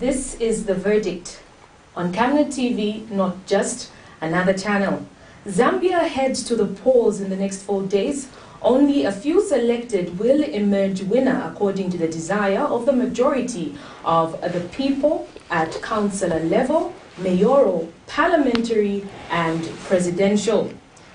This is The Verdict on Cabinet TV, not just another channel. Zambia heads to the polls in the next 4 days. Only a few selected will emerge winner according to the desire of the majority of the people at councillor level, mayoral, parliamentary and presidential.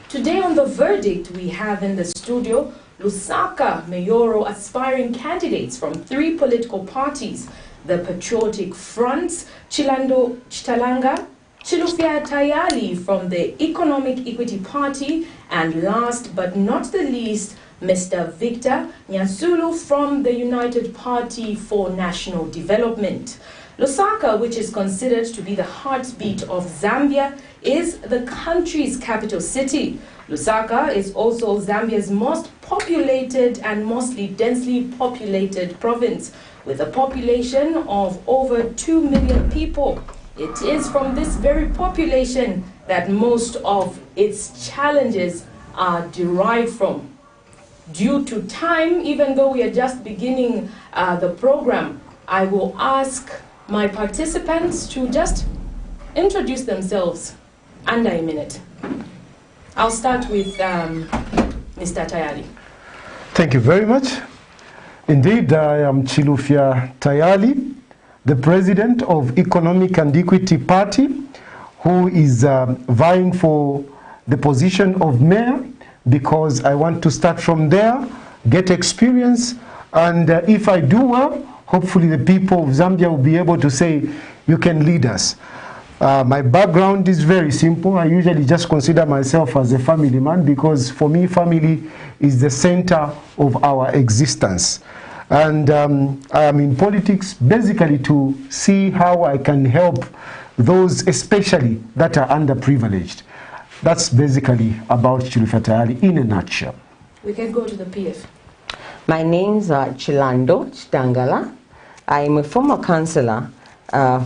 Today on The Verdict, we have in the studio Lusaka mayoral aspiring candidates from 3 political parties: the Patriotic Fronts, CHILANDO, CHILUFYA TAYALI from the Economic Equity Party, and last but not the least, Mr. Victor NYASULU from the United Party for National Development. Lusaka, which is considered to be the heartbeat of Zambia, is the country's capital city. Lusaka is also Zambia's most populated and mostly densely populated province, with a population of over 2 million people. It is from this very population that most of its challenges are derived from. Due to time, even though we are just beginning the program, I will ask my participants to just introduce themselves under a minute. I'll start with Mr. Tayali. Thank you very much. Indeed, I am CHILUFYA Tayali, the president of Economic and Equity Party, who is vying for the position of mayor, because I want to start from there, get experience, and if I do well, hopefully the people of Zambia will be able to say, you can lead us. My background is very simple. I usually just consider myself as a family man, because for me, family is the center of our existence. And I am in politics basically to see how I can help those especially that are underprivileged. That's basically about CHILUFYA Tayali in a nutshell. We can go to the PF. My name's CHILANDO, CHITANGALA. I'm a former councillor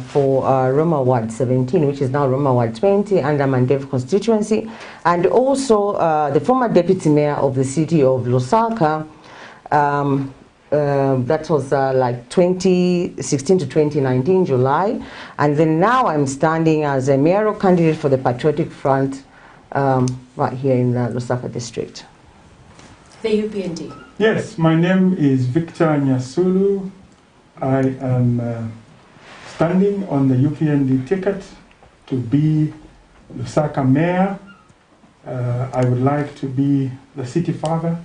for Roma Ward 17, which is now Roma Ward 20, under Mandeva constituency, and also the former deputy mayor of the city of Lusaka. That was like 2016 to 2019, July. And then now I'm standing as a mayoral candidate for the Patriotic Front right here in the Lusaka district. The UPND. Yes, my name is Victor NYASULU. I am standing on the UPND ticket to be Lusaka mayor. I would like to be the city father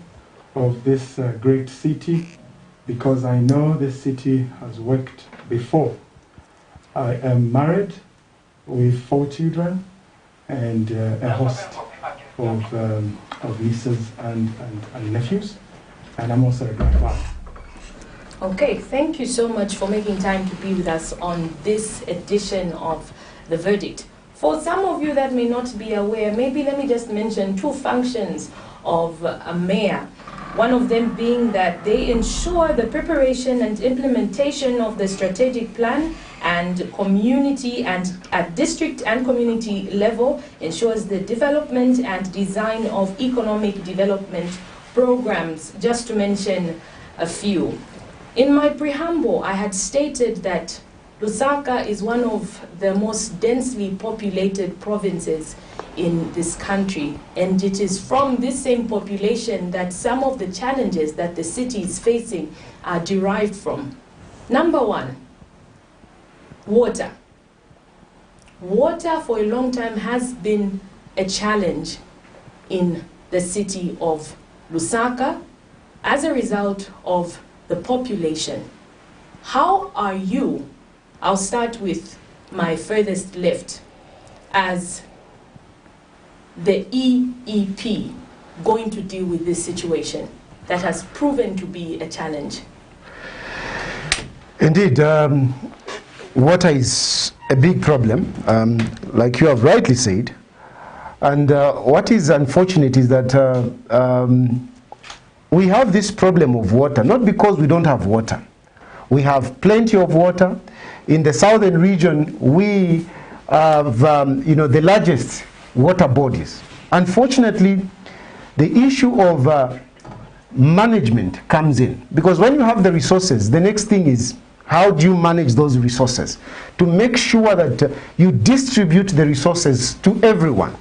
of this great city, because I know this city has worked before. I am married with 4 children and a host of nieces and nephews, and I'm also a grandfather. Okay, thank you so much for making time to be with us on this edition of The Verdict. For some of you that may not be aware, maybe let me just mention 2 functions of a mayor. One of them being that they ensure the preparation and implementation of the strategic plan, and community and at district and community level ensures the development and design of economic development programs, just to mention a few. In my preamble, I had stated that Lusaka is one of the most densely populated provinces in this country, and it is from this same population that some of the challenges that the city is facing are derived from. Number 1, water. Water for a long time has been a challenge in the city of Lusaka as a result of the population. How are you, I'll start with my furthest left, as the EEP, going to deal with this situation that has proven to be a challenge? Indeed, water is a big problem, like you have rightly said. And what is unfortunate is that we have this problem of water, not because we don't have water. We have plenty of water. In the southern region, we have the largest water bodies. Unfortunately, the issue of management comes in, because when you have the resources, the next thing is How do you manage those resources to make sure that you distribute the resources to everyone?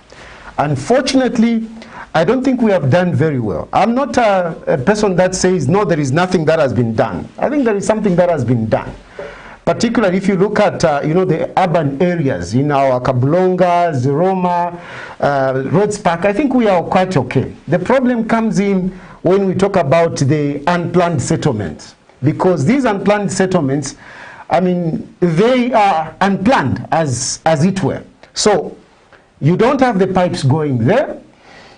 Unfortunately, I don't think we have done very well. I'm not a person that says, no, there is nothing that has been done. I think there is something that has been done. Particularly if you look at, the urban areas in our Kabulonga, Zeroma, Rhodes Park, I think we are quite okay. The problem comes in when we talk about the unplanned settlements. Because these unplanned settlements, I mean, they are unplanned as it were. So you don't have the pipes going there.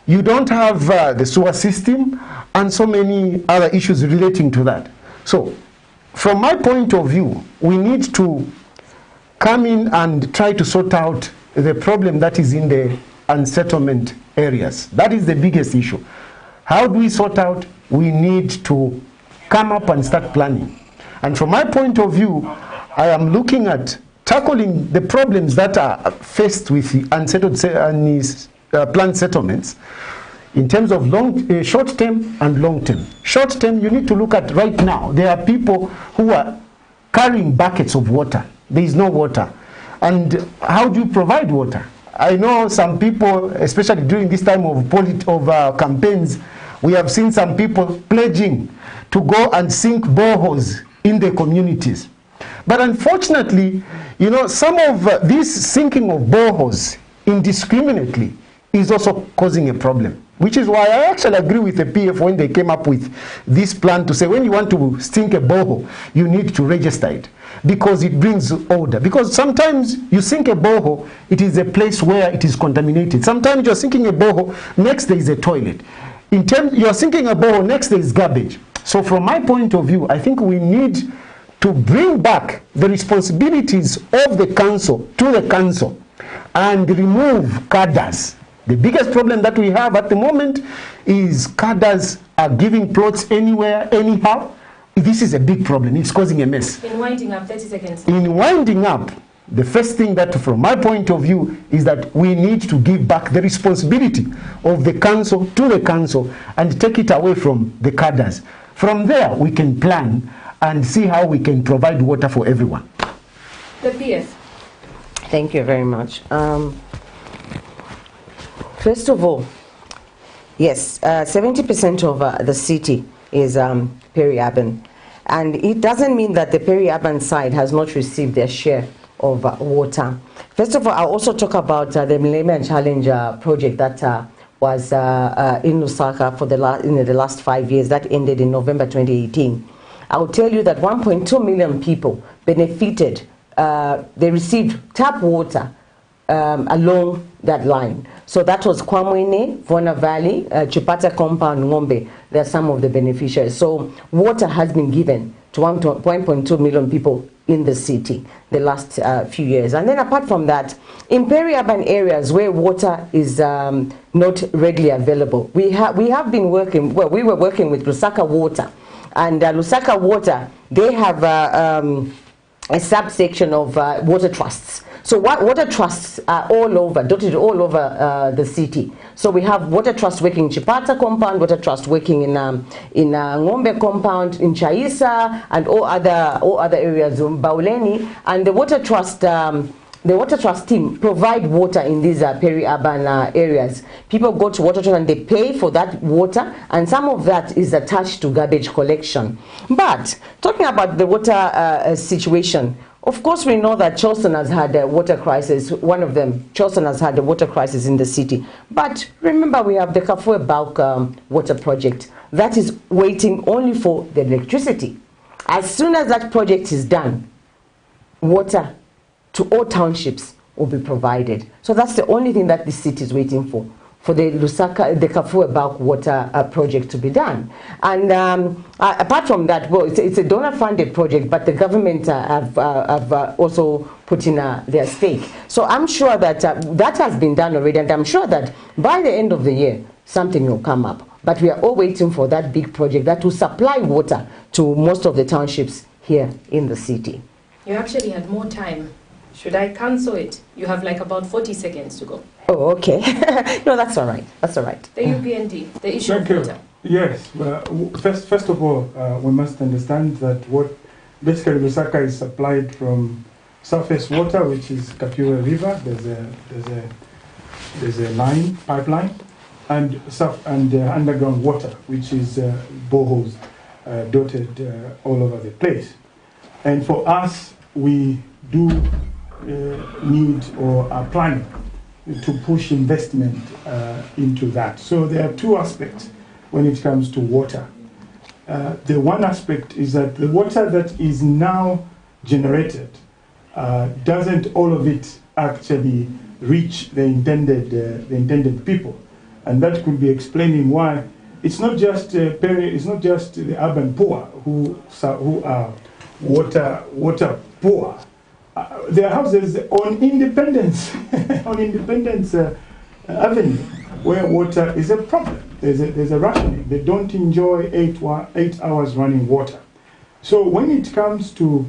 You don't have the sewer system and so many other issues relating to that. So from my point of view, we need to come in and try to sort out the problem that is in the unsettlement areas. That is the biggest issue. How do we sort out? We need to come up and start planning. And from my point of view, I am looking at tackling the problems that are faced with the unsettled planned settlements in terms of short-term and long-term. Short-term, you need to look at right now. There are people who are carrying buckets of water. There is no water. And how do you provide water? I know some people, especially during this time of campaigns, we have seen some people pledging to go and sink boreholes in the communities. But unfortunately, some of this sinking of boreholes indiscriminately is also causing a problem, which is why I actually agree with the PF when they came up with this plan to say when you want to sink a borehole, you need to register it because it brings order. Because sometimes you sink a borehole, it is a place where it is contaminated. Sometimes you're sinking a borehole, next there is a toilet. You're sinking a borehole, next there is garbage. So from my point of view, I think we need to bring back the responsibilities of the council to the council and remove cadres. The biggest problem that we have at the moment is cadres are giving plots anywhere, anyhow. This is a big problem. It's causing a mess. In winding up, 30 seconds. In winding up, the first thing that from my point of view is that we need to give back the responsibility of the council to the council and take it away from the cadres. From there, we can plan and see how we can provide water for everyone. The PF. Thank you very much. First of all, yes, 70% of the city is peri-urban. And it doesn't mean that the peri-urban side has not received their share of water. First of all, I'll also talk about the Millennium Challenge project that was in Lusaka for the last 5 years. That ended in November 2018. I will tell you that 1.2 million people benefited. They received tap water along that line. So that was Kwamwene, Vona Valley, Chipata Compound, Ngombe. They are some of the beneficiaries. So water has been given to 1.2 million people in the city the last few years. And then apart from that, in peri-urban areas where water is not readily available, we have been working, well, we were working with Lusaka Water. And Lusaka Water, they have a subsection of water trusts. So water trusts are all over, dotted all over the city. So we have water trust working in Chipata compound, water trust working in Ngombe compound, in Chaisa, and all other areas, Bauleni. And the water trust team provide water in these peri-urban areas. People go to water trust and they pay for that water, and some of that is attached to garbage collection. But talking about the water situation, of course, we know that Charleston has had a water crisis. One of them, Charleston has had a water crisis in the city. But remember, we have the Kafue Bulk Water Project that is waiting only for the electricity. As soon as that project is done, water to all townships will be provided. So that's the only thing that the city is waiting for the Kafue Bulk Water Project to be done. And apart from that, well, it's a donor-funded project, but the government have also put in their stake. So I'm sure that that has been done already, and I'm sure that by the end of the year, something will come up. But we are all waiting for that big project that will supply water to most of the townships here in the city. You actually had more time. Should I cancel it? You have like about 40 seconds to go. Oh, okay. No, that's all right. That's all right. The UPND, the issue of water. Yes. Well, first of all, we must understand that what Basically, Lusaka is supplied from surface water, which is Kapura River. There's a pipeline, and underground water, which is boreholes dotted all over the place. And for us, we do need or are planning to push investment into that. So there are two aspects when it comes to water. The one aspect is that the water that is now generated doesn't all of it actually reach the intended people, and that could be explaining why it's not just the urban poor who are water poor. Their houses on Independence Avenue, where water is a problem. There's a rationing. They don't enjoy 8 hours running water. So when it comes to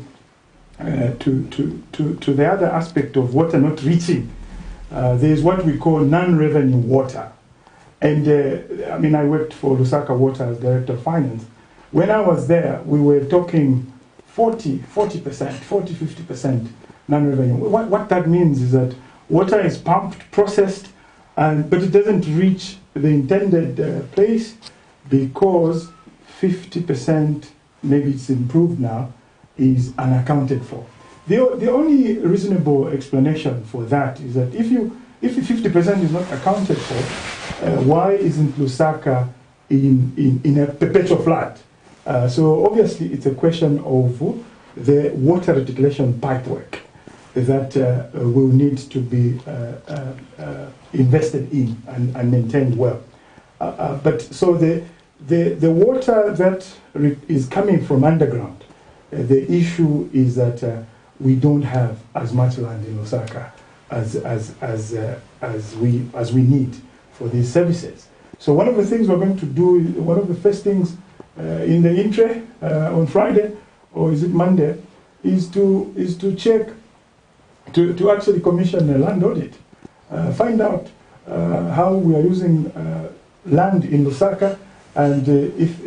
the other aspect of water not reaching, there's what we call non-revenue water. And I worked for Lusaka Water as Director of Finance. When I was there, we were talking 50% non-revenue. What that means is that water is pumped, processed, but it doesn't reach the intended place because 50%, maybe it's improved now, is unaccounted for. The only reasonable explanation for that is that if 50% is not accounted for, why isn't Lusaka in a perpetual flood? So obviously it's a question of the water reticulation pipework that will need to be invested in and maintained well. But so the water that is coming from underground, the issue is that we don't have as much land in Lusaka as we need for these services. So one of the things we're going to do, one of the first things in the intre on Friday, or is it Monday, is to check, to actually commission a land audit, find out how we are using land in Lusaka, and if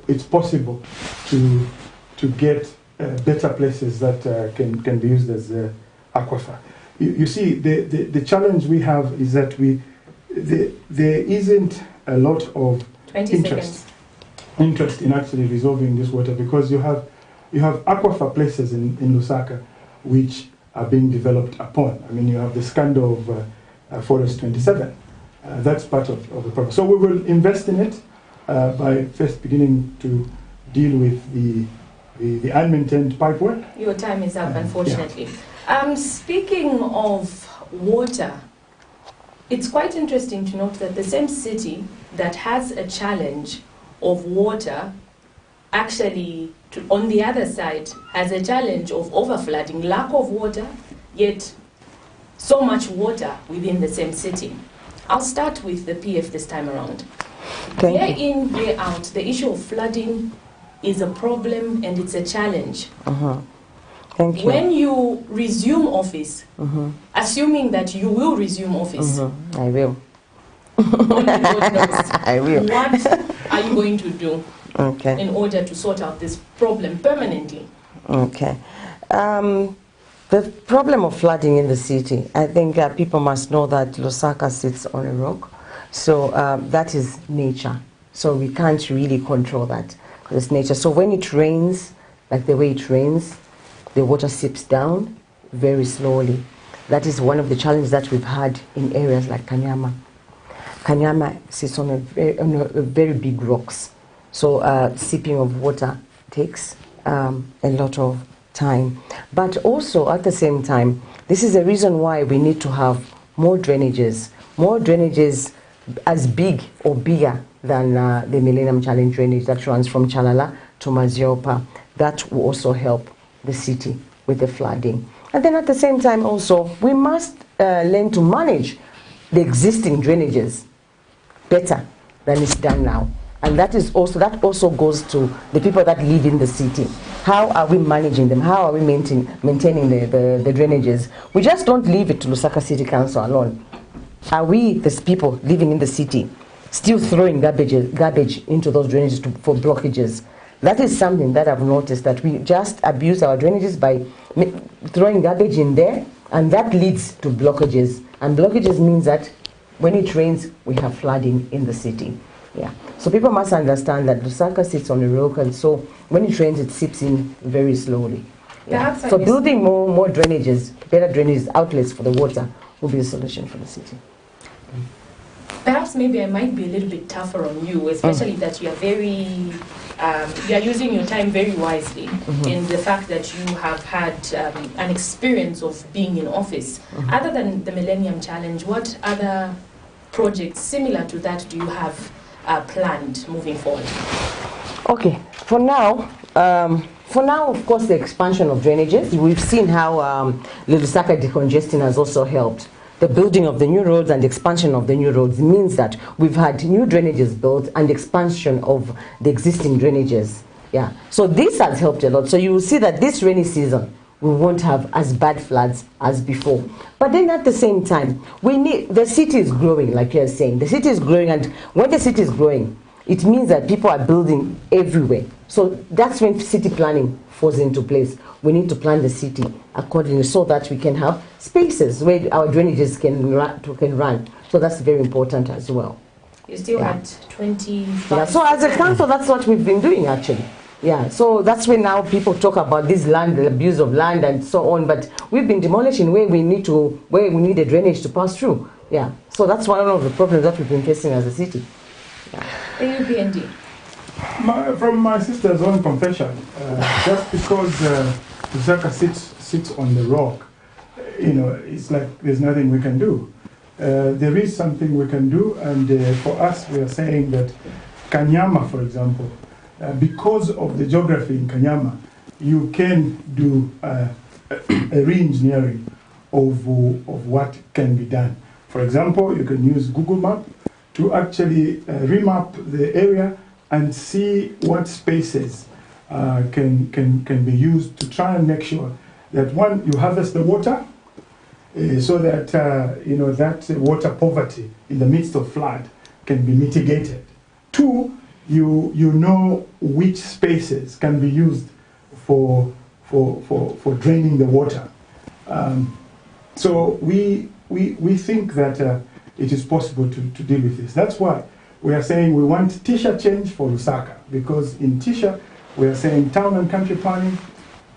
it's possible to get better places that can be used as aquifer. You see, the challenge we have is that there isn't a lot of interest in actually resolving this water, because you have aquifer places in Lusaka which are being developed upon. I mean, you have the scandal of Forest 27. That's part of the problem. So we will invest in it by first beginning to deal with the unmaintained pipework. Your time is up, unfortunately. Yeah. Speaking of water, it's quite interesting to note that the same city that has a challenge of water actually, on the other side, has a challenge of overflooding, lack of water, yet so much water within the same city. I'll start with the PF this time around. Day in, day out, the issue of flooding is a problem and it's a challenge. Thank you. When you resume office, assuming that you will resume office, I will. only God knows, I will. what are you going to do Okay. in order to sort out this problem permanently? Okay. The problem of flooding in the city, I think people must know that Lusaka sits on a rock. So that is nature. So we can't really control that. It's nature. So when it rains, like the way it rains, the water seeps down very slowly. That is one of the challenges that we've had in areas like Kanyama. Kanyama sits on a very big rocks. So seeping of water takes a lot of time. But also at the same time, this is the reason why we need to have more drainages as big or bigger than the Millennium Challenge drainage that runs from Chalala to Maziopa. That will also help the city with the flooding. And then at the same time also, we must learn to manage the existing drainages better than it's done now. And that also goes to the people that live in the city. How are we managing them? How are we maintaining the drainages? We just don't leave it to Lusaka City Council alone. Are we, these people living in the city, still throwing garbage into those drainages for blockages? That is something that I've noticed, that we just abuse our drainages by throwing garbage in there, and that leads to blockages. And blockages means that when it rains, we have flooding in the city. Yeah. So people must understand that Lusaka sits on a rock, and so when it rains, it seeps in very slowly. Yeah. So building more drainages, better drainages, outlets for the water will be a solution for the city. Perhaps maybe I might be a little bit tougher on you, especially that you are very, you are using your time very wisely in the fact that you have had an experience of being in office. Other than the Millennium Challenge, what other projects similar to that do you have planned moving forward? Okay, for now, of course, the expansion of drainages. We've seen how the Lusaka decongesting has also helped. The building of the new roads and the expansion of the new roads means that we've had new drainages built and expansion of the existing drainages. Yeah, so this has helped a lot. So you will see that this rainy season, we won't have as bad floods as before. But then at the same time, the city is growing, like you're saying. The city is growing, and when the city is growing, it means that people are building everywhere. So that's when city planning falls into place. We need to plan the city accordingly so that we can have spaces where our drainages can run. So that's very important as well. You still had 25. Yeah, so as a council, that's what we've been doing actually. Yeah, so that's when now people talk about this land, the abuse of land and so on, but we've been demolishing where we need a drainage to pass through. Yeah, so that's one of the problems that we've been facing as a city. Yeah. AUPND. From my sister's own confession, just because Lusaka sits on the rock, it's like there's nothing we can do. There is something we can do, and for us, we are saying that Kanyama, for example, because of the geography in Kanyama, you can do a re-engineering of what can be done. For example, you can use Google Map to actually remap the area and see what spaces can be used to try and make sure that, one, you harvest the water so that that water poverty in the midst of flood can be mitigated. Two, you know which spaces can be used for draining the water. So we think that it is possible to deal with this. That's why we are saying we want Tisha change for Lusaka, because in Tisha we are saying town and country planning,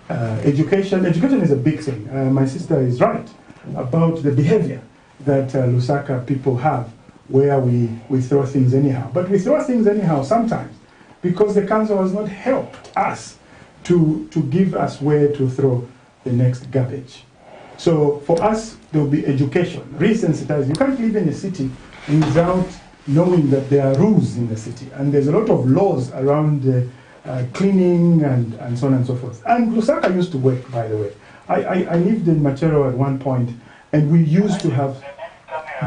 education. Education is a big thing. My sister is right about the behavior that Lusaka people have, where we throw things anyhow. But we throw things anyhow sometimes because the council has not helped us to give us where to throw the next garbage. So for us, there will be education, resensitizing. You can't live in a city without knowing that there are rules in the city. And there's a lot of laws around cleaning and so on and so forth. And Lusaka used to work, by the way. I lived in Machero at one point, and we used to have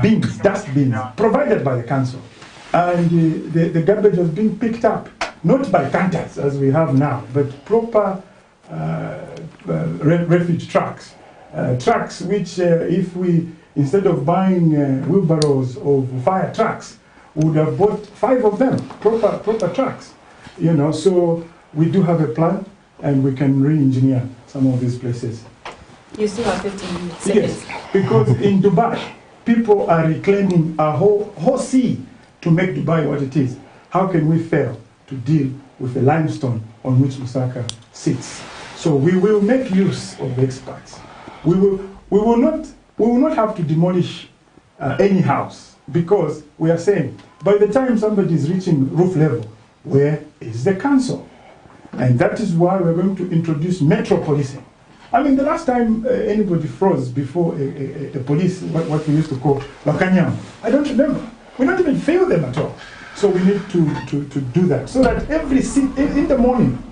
bins, dust bins, provided by the council. And the garbage was being picked up, not by canters as we have now, but proper refuge trucks. Trucks which, if we, instead of buying wheelbarrows of fire trucks, would have bought 5 of them, proper trucks. So we do have a plan, and we can re-engineer some of these places. You still have 15 seconds. Yes, because in Dubai, people are reclaiming a whole sea to make Dubai what it is. How can we fail to deal with the limestone on which Lusaka sits? So we will make use of the experts. We will not have to demolish any house, because we are saying by the time somebody is reaching roof level, where is the council? And that is why we're going to introduce metro policing. I mean, the last time anybody froze before a police, what we used to call Wakanyam, I don't remember. We don't even feel them at all. So we need to do that, so that in the morning,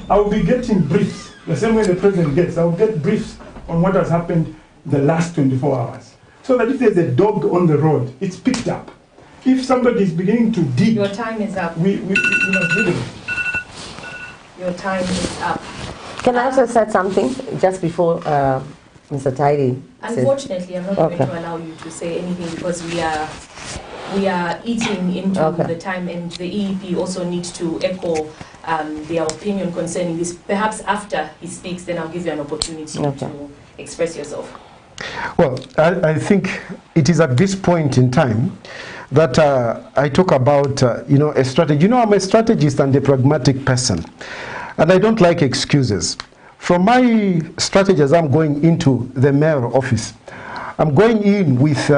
I will be getting briefs, the same way the president gets. I will get briefs on what has happened the last 24 hours. So that if there's a dog on the road, it's picked up. If somebody is beginning to dig, your time is up. We must deal with it. Your time is up. Can I also say something just before Mr. Tairi? Unfortunately, I'm not going to allow you to say anything, because we are eating into the time, and the EEP also needs to echo their opinion concerning this. Perhaps after he speaks, then I'll give you an opportunity to express yourself. Well, I think it is at this point in time that I talk about, a strategy. I'm a strategist and a pragmatic person, and I don't like excuses. From my strategy as I'm going into the mayor office, I'm going in with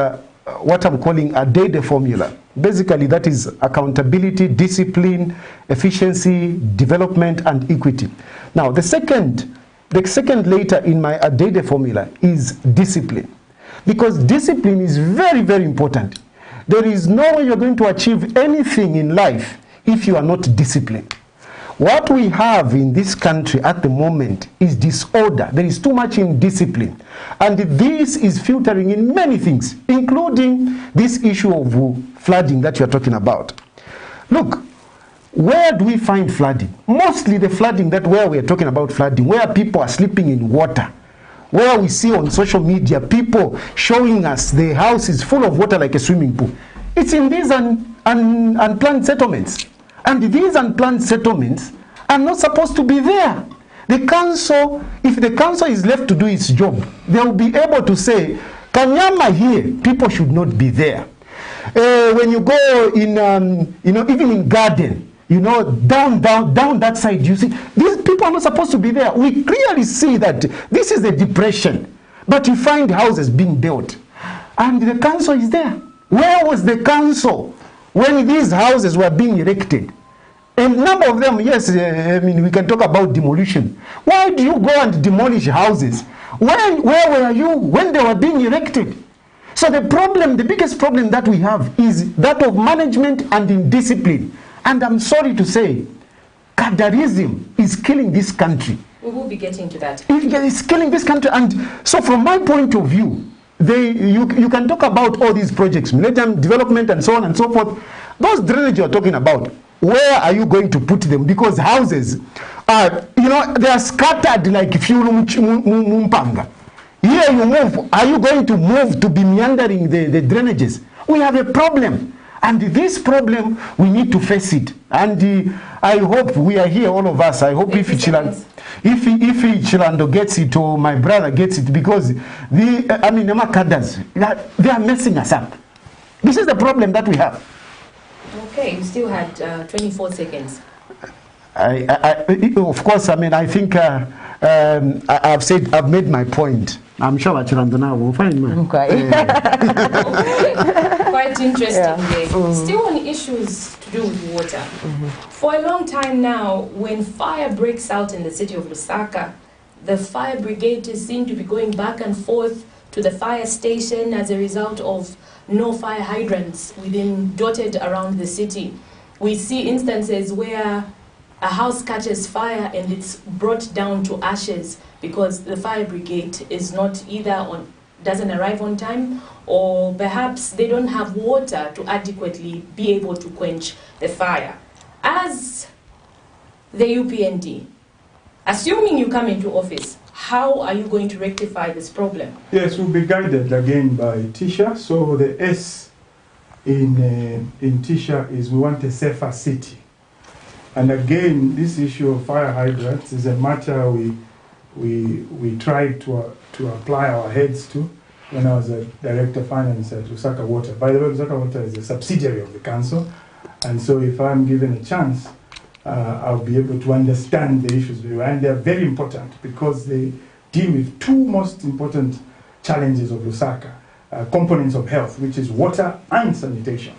what I'm calling a data formula. Basically, that is accountability, discipline, efficiency, development, and equity. Now, the second later in my data formula is discipline. Because discipline is very, very important. There is no way you're going to achieve anything in life if you are not disciplined. What we have in this country at the moment is disorder. There is too much indiscipline. And this is filtering in many things, including this issue of flooding that you're talking about. Look, where do we find flooding? Mostly the flooding where we're talking about flooding, where people are sleeping in water, where we see on social media people showing us the house is full of water like a swimming pool. It's in these unplanned settlements. And these unplanned settlements are not supposed to be there. The council, if the council is left to do its job, they will be able to say, Kanyama here, people should not be there. When you go in, even in garden, down that side, you see, these people are not supposed to be there. We clearly see that this is a depression, but you find houses being built, and the council is there. Where was the council when these houses were being erected? A number of them, yes, we can talk about demolition. Why do you go and demolish houses? Where were you when they were being erected? So the biggest problem that we have is that of management and indiscipline. And I'm sorry to say, Kadarism is killing this country. We will be getting to that. It's killing this country. And so from my point of view, you can talk about all these projects, millennium development and so on and so forth. Those drainage you're talking about, where are you going to put them? Because houses are, they are scattered like mumpanga. Here you move, are you going to move to be meandering the drainages? We have a problem. And this problem, we need to face it. And I hope we are here, all of us. I hope if Chilando gets it or my brother gets it, because the Makadas, they are messing us up. This is the problem that we have. Okay, you still had 24 seconds. Of course, I think I've made my point. I'm sure that Chilando now will find me. Okay. Quite interesting. Still on issues to do with water. For a long time now, when fire breaks out in the city of Lusaka, the fire brigaders seem to be going back and forth to the fire station as a result of no fire hydrants dotted around the city. We see instances where a house catches fire and it's brought down to ashes because the fire brigade is not doesn't arrive on time, or perhaps they don't have water to adequately be able to quench the fire. As the UPND, assuming you come into office, how are you going to rectify this problem? Yes, we'll be guided again by Tisha. So the S in Tisha is we want a safer city. And again, this issue of fire hydrants is a matter we tried to apply our heads to when I was a director of finance at Lusaka Water. By the way, Lusaka Water is a subsidiary of the council, and so if I'm given a chance, I'll be able to understand the issues very well. And they're very important because they deal with two most important challenges of Lusaka, components of health, which is water and sanitation.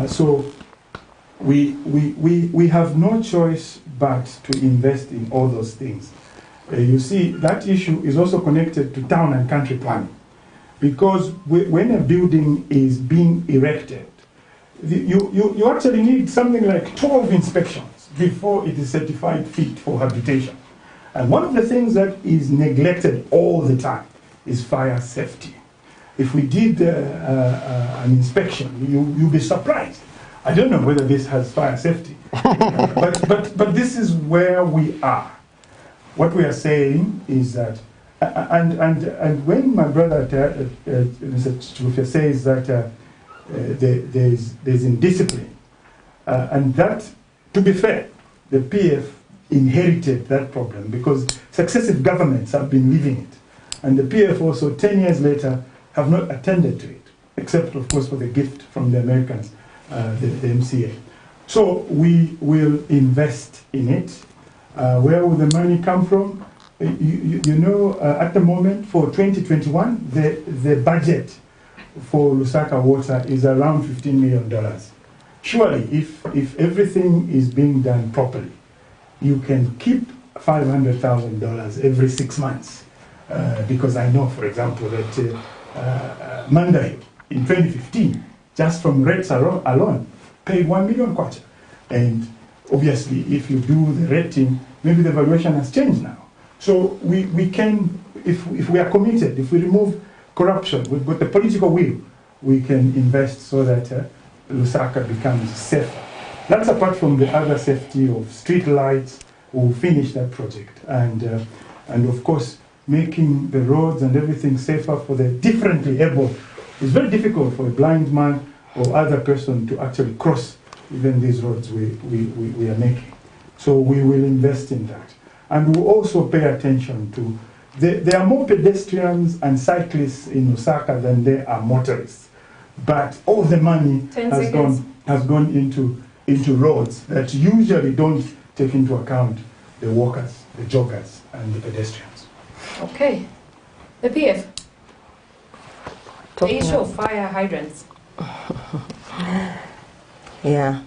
So we have no choice but to invest in all those things. You see, that issue is also connected to town and country planning, because when a building is being erected, you actually need something like 12 inspections before it is certified fit for habitation. And one of the things that is neglected all the time is fire safety. If we did an inspection, you'll be surprised. I don't know whether this has fire safety, but this is where we are. What we are saying is that, and when my brother Mr. CHILUFYA says that there's indiscipline, and that, to be fair, the PF inherited that problem because successive governments have been leaving it. And the PF also 10 years later have not attended to it, except of course for the gift from the Americans, the MCA. So we will invest in it. Where will the money come from? You know, at the moment for 2021, the budget for Lusaka Water is around $15 million. Surely, if everything is being done properly, you can keep $500,000 every 6 months. Because I know, for example, that Mandai in 2015, just from rates alone, paid 1 million kwacha. And obviously, if you do the rating, maybe the valuation has changed now. So we can, if we are committed, if we remove corruption, we've got the political will, we can invest so that Lusaka becomes safer. That's apart from the other safety of street lights. We'll finish that project. And of course, making the roads and everything safer for the differently able. It's very difficult for a blind man or other person to actually cross even these roads we are making. So we will invest in that. And we'll also pay attention to, there are more pedestrians and cyclists in Lusaka than there are motorists. But all the money has gone into roads that usually don't take into account the walkers, the joggers, and the pedestrians. Okay. The PF. The issue of fire hydrants. Yeah.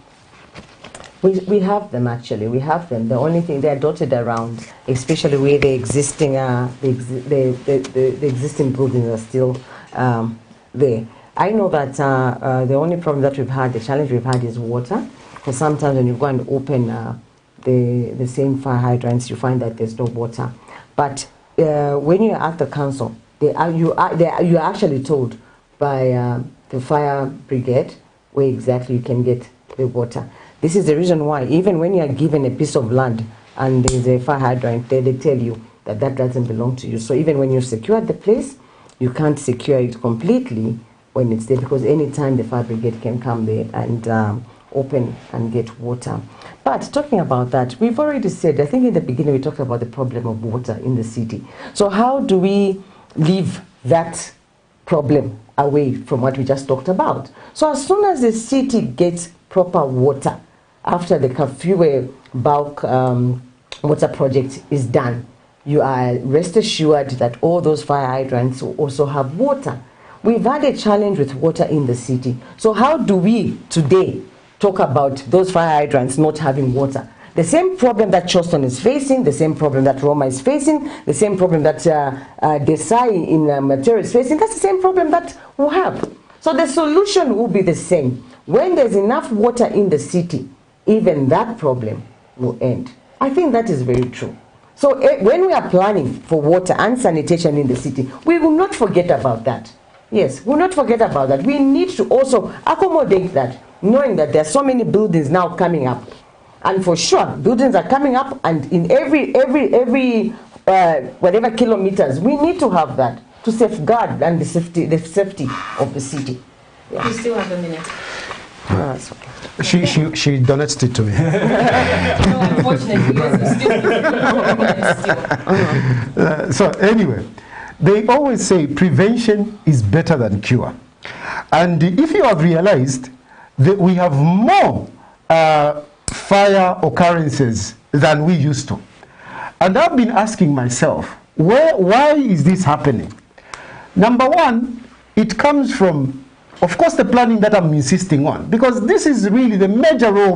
We have them actually. We have them. The only thing they're dotted around, especially where the existing the existing buildings are still there. I know that the only problem that we've had, the challenge we've had, is water. Because sometimes when you go and open the same fire hydrants, you find that there's no water. But when you're at the council, you're actually told by the fire brigade where exactly you can get the water. This is the reason why, even when you are given a piece of land and there's a fire hydrant, they tell you that that doesn't belong to you. So even when you've secured the place, you can't secure it completely when it's there, because anytime the fire brigade can come there and open and get water. But talking about that, we've already said, I think in the beginning we talked about the problem of water in the city. So how do we leave that problem away from what we just talked about? So as soon as the city gets proper water, after the Kafue bulk water project is done, you are rest assured that all those fire hydrants will also have water. We've had a challenge with water in the city. So how do we today talk about those fire hydrants not having water? The same problem that Charleston is facing, the same problem that Roma is facing, the same problem that Desai in Matera is facing, that's the same problem that we'll have. So the solution will be the same. When there's enough water in the city, even that problem will end. I think that is very true. So when we are planning for water and sanitation in the city, we will not forget about that. Yes, we will not forget about that. We need to also accommodate that, knowing that there are so many buildings now coming up. And for sure, buildings are coming up, and in every whatever kilometers, we need to have that to safeguard and the safety of the city. Yeah. You still have a minute. That's okay. She donates it to me. No, unfortunately, yes, So anyway, they always say prevention is better than cure. And if you have realized that we have more fire occurrences than we used to. And I've been asking myself, why is this happening? Number one, it comes from, of course, the planning that I'm insisting on, because this is really the major role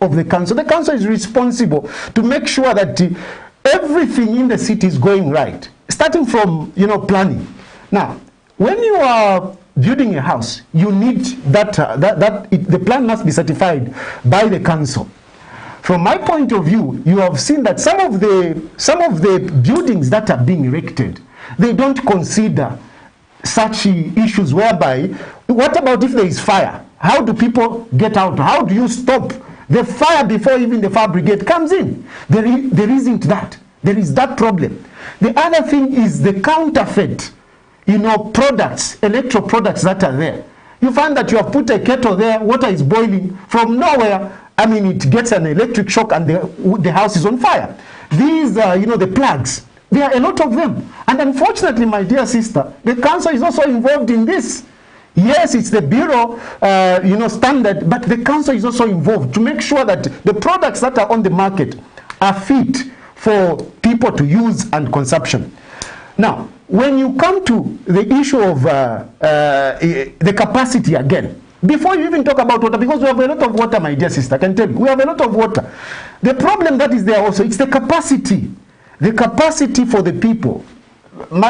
of the council. The council is responsible to make sure that everything in the city is going right, starting from, planning. Now, when you are building a house, you need the plan must be certified by the council. From my point of view, you have seen that some of the buildings that are being erected, they don't consider such issues whereby, what about if there is fire? How do people get out? How do you stop the fire before even the fire brigade comes in? There isn't that. There is that problem. The other thing is the counterfeit, products, electro products that are there. You find that you have put a kettle there, water is boiling, from nowhere, I mean, it gets an electric shock and the house is on fire. These, you know, the plugs, there are a lot of them. And unfortunately, my dear sister, the council is also involved in this. Yes, it's the bureau, you know, standard, but the council is also involved to make sure that the products that are on the market are fit for people to use and consumption. Now, when you come to the issue of the capacity again, before you even talk about water, because we have a lot of water, my dear sister, I can tell you, we have a lot of water. The problem that is there also, it's the capacity for the people.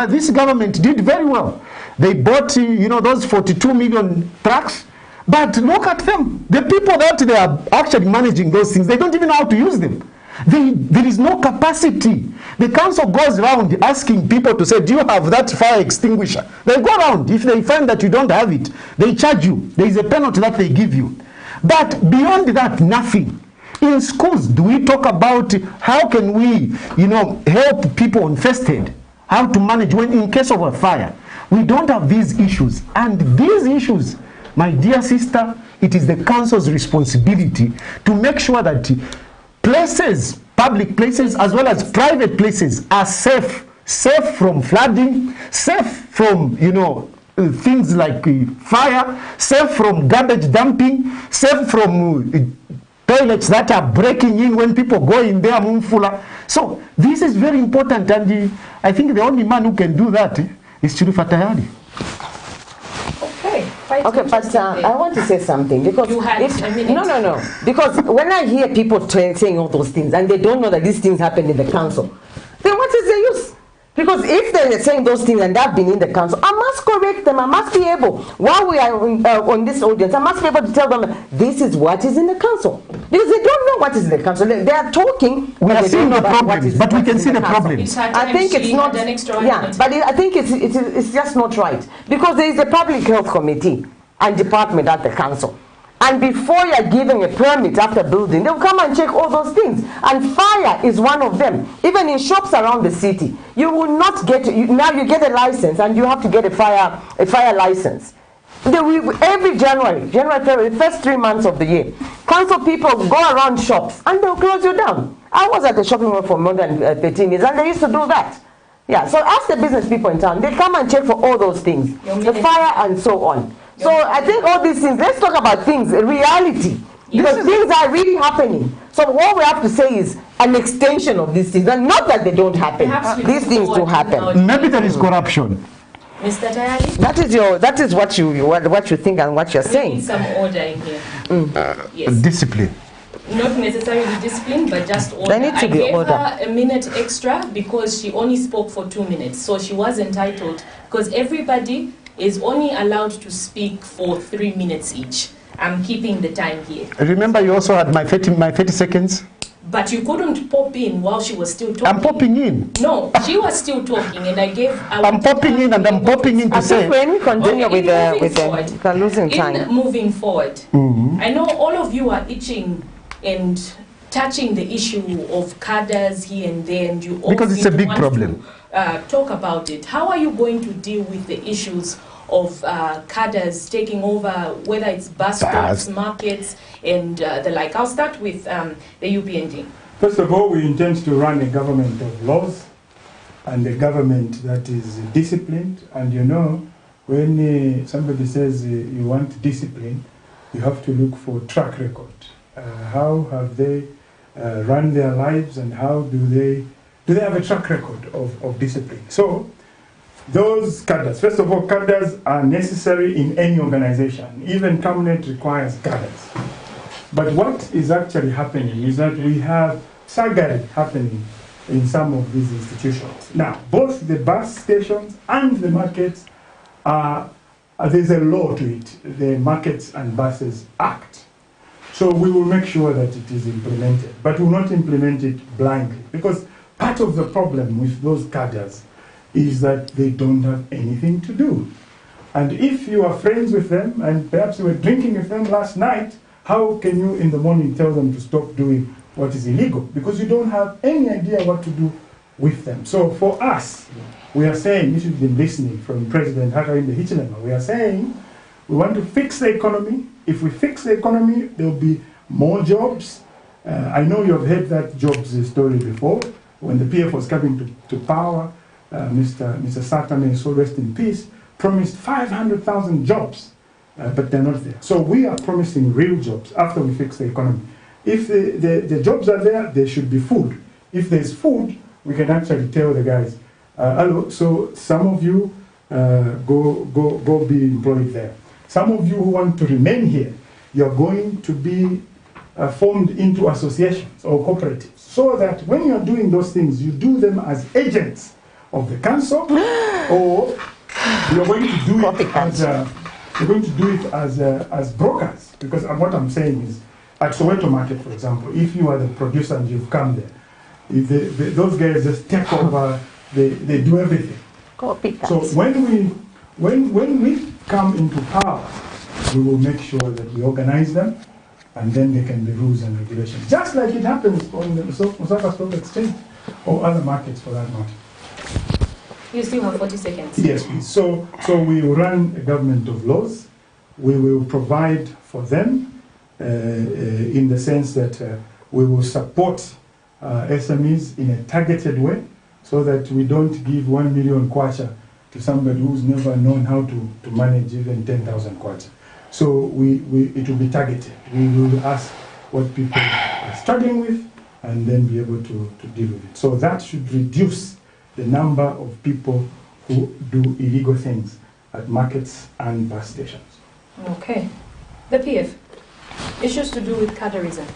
This government did very well. They bought, you know, those 42 million trucks, but look at them. The people that they are actually managing those things, they don't even know how to use them. There is no capacity. The council goes around asking people to say, do you have that fire extinguisher? They go around. If they find that you don't have it, they charge you. There is a penalty that they give you. But beyond that, nothing. In schools, do we talk about how can we, you know, help people on first aid? How to manage when in case of a fire? We don't have these issues. And these issues, my dear sister, it is the council's responsibility to make sure that places, public places as well as private places are safe from flooding, safe from, you know, things like fire, safe from garbage dumping, safe from toilets that are breaking in when people go in there, mumfula. So this is very important, and I think the only man who can do that is Chilufa Tayali. Okay, but I want to say something, because no, because when I hear people saying all those things and they don't know that these things happen in the council, then what is the use? Because if they're saying those things and they've been in the council, I must correct them. I must be able, while we are on this audience, I must be able to tell them this is what is in the council, because they don't know what is in the council. They are talking. We are seeing the problem, but we can see the problem. I think it's not. Yeah, but I think it's just not right, because there is a public health committee and department at the council. And before you're giving a permit after building, they'll come and check all those things. And fire is one of them. Even in shops around the city, you will not get, now you get a license and you have to get a fire license. Every January, February, the first 3 months of the year, council people go around shops and they'll close you down. I was at the shopping mall for more than 13 years and they used to do that. Yeah, so ask the business people in town. They come and check for all those things, the fire and so on. So I think all these things, let's talk about things, reality, because things are really happening. So what we have to say is an extension of these things, and not that they don't happen. These things do happen. Maybe there is corruption. Mr. Tayali? That is what you think and what you're saying. We need some order in here. Yes. Discipline. Not necessarily discipline, but just order. There needs to be order. I gave her a minute extra because she only spoke for 2 minutes, so she was entitled, because everybody is only allowed to speak for 3 minutes each. I'm keeping the time here. Remember, you also had my 30 seconds? But you couldn't pop in while she was still talking. I'm popping in. No, she was still talking, and I'm popping in, and I'm popping in to say. When we continue with the losing time. In moving forward, I know all of you are itching and touching the issue of cadres here and there, and you all because it's a big problem. Talk about it. How are you going to deal with the issues of cadres taking over, whether it's bus stops, markets, and the like? I'll start with the UPND. First of all, we intend to run a government of laws and a government that is disciplined. And you know, when somebody says you want discipline, you have to look for track record. How have they run their lives, and how do they have a track record of discipline? So those cadres, first of all, cadres are necessary in any organization. Even cabinet requires cadres. But what is actually happening is that we have sagging happening in some of these institutions. Now, both the bus stations and the markets there's a law to it, the Markets and Buses Act. So we will make sure that it is implemented, but we will not implement it blindly, because part of the problem with those cadres is that they don't have anything to do. And if you are friends with them, and perhaps you were drinking with them last night, how can you in the morning tell them to stop doing what is illegal? Because you don't have any idea what to do with them. So for us, we are saying, you should have been listening from President Hakainde Hichilema, we are saying we want to fix the economy. If we fix the economy, there will be more jobs. I know you have heard that jobs story before. When the PF was coming to power, Mr. Satame, so rest in peace, promised 500,000 jobs, but they're not there. So we are promising real jobs after we fix the economy. If the jobs are there, there should be food. If there's food, we can actually tell the guys, hello, so some of you go be employed there. Some of you who want to remain here, you're going to be formed into associations or cooperatives, so that when you're doing those things, you do them as agents of the council, or you're going to do it as brokers. Because what I'm saying is, at Soweto Market, for example, if you are the producer and you've come there, if those guys just take over, they do everything. So when we come into power, we will make sure that we organize them, and then there can be rules and regulations, just like it happens on the Osaka Stock Exchange or other markets for that matter. You still have 40 seconds. Yes, please. So we will run a government of laws. We will provide for them in the sense that we will support SMEs in a targeted way, so that we don't give 1 million kwacha to somebody who's never known how to manage even 10,000 kwacha. So it will be targeted. We will ask what people are struggling with and then be able to deal with it. So that should reduce the number of people who do illegal things at markets and bus stations. Okay. The PF, issues to do with cadreism.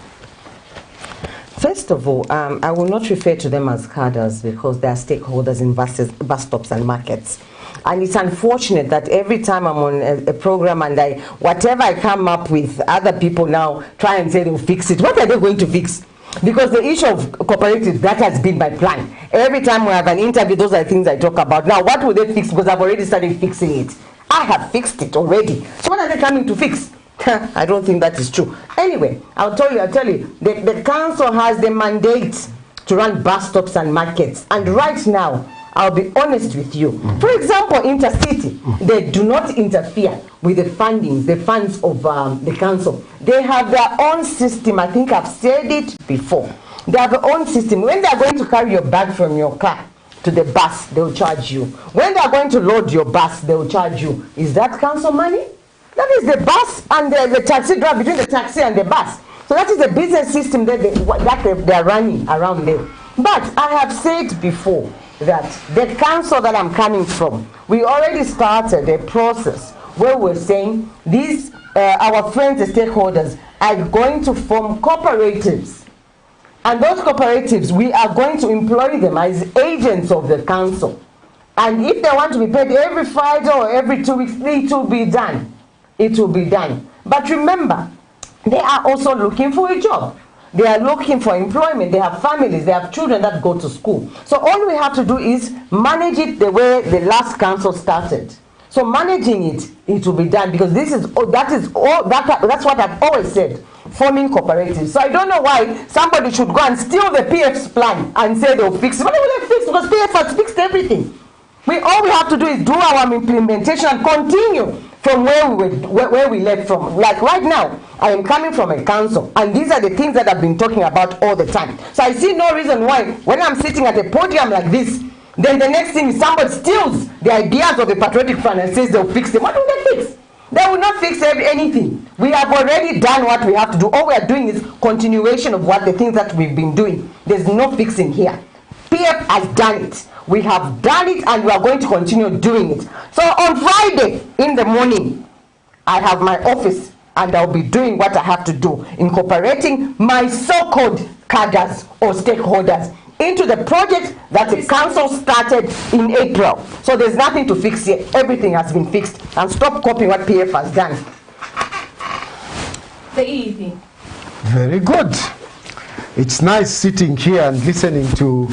First of all, I will not refer to them as cadres because they are stakeholders in bus stops and markets. And it's unfortunate that every time I'm on a program and whatever I come up with, other people now try and say they'll fix it. What are they going to fix? Because the issue of cooperatives, that has been my plan. Every time we have an interview, those are the things I talk about. Now, what will they fix? Because I've already started fixing it. I have fixed it already. So what are they coming to fix? I don't think that is true. Anyway, I'll tell you, the council has the mandate to run bus stops and markets. And right now, I'll be honest with you. For example, Intercity, they do not interfere with the fundings, the funds of the council. They have their own system. I think I've said it before. They have their own system. When they're going to carry your bag from your car to the bus, they'll charge you. When they're going to load your bus, they'll charge you. Is that council money? That is the bus and the taxi driver, between the taxi and the bus. So that is the business system that they're running around there. But I have said before that the council that I'm coming from, we already started a process where we're saying these, our friends, the stakeholders, are going to form cooperatives. And those cooperatives, we are going to employ them as agents of the council. And if they want to be paid every Friday or every 2 weeks, it will be done. It will be done. But remember, they are also looking for a job. They are looking for employment. They have families. They have children that go to school. So all we have to do is manage it the way the last council started. So managing it, it will be done, because that's what I've always said, forming cooperatives. So I don't know why somebody should go and steal the PF's plan and say they'll fix it. What will they fix? Because PF has fixed everything. All we have to do is do our implementation and continue from where we left from. Like right now, I am coming from a council, and these are the things that I've been talking about all the time. So I see no reason why, when I'm sitting at a podium like this, then the next thing is somebody steals the ideas of the patriotic fund and says they'll fix them. What will they fix? They will not fix anything. We have already done what we have to do. All we are doing is continuation of the things that we've been doing. There's no fixing here. PF has done it. We have done it, and we are going to continue doing it. So on Friday in the morning, I have my office, and I'll be doing what I have to do, incorporating my so-called cadres or stakeholders into the project that the council started in April. So there's nothing to fix here. Everything has been fixed. And stop copying what PF has done. The EEP. Very good. It's nice sitting here and listening to,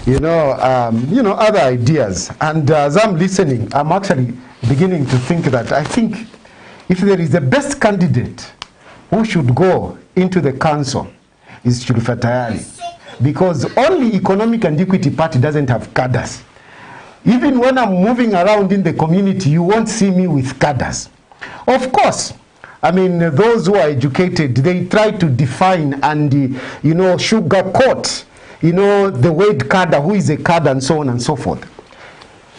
other ideas. And as I'm listening, I'm actually beginning to think that I think if there is the best candidate who should go into the council is CHILUFYA TAYALI. Because only Economic and Equity Party doesn't have cadres. Even when I'm moving around in the community, you won't see me with cadres. Of course, I mean, those who are educated, they try to define and, you know, sugarcoat, you know, the word cadre, who is a cadre, and so on and so forth.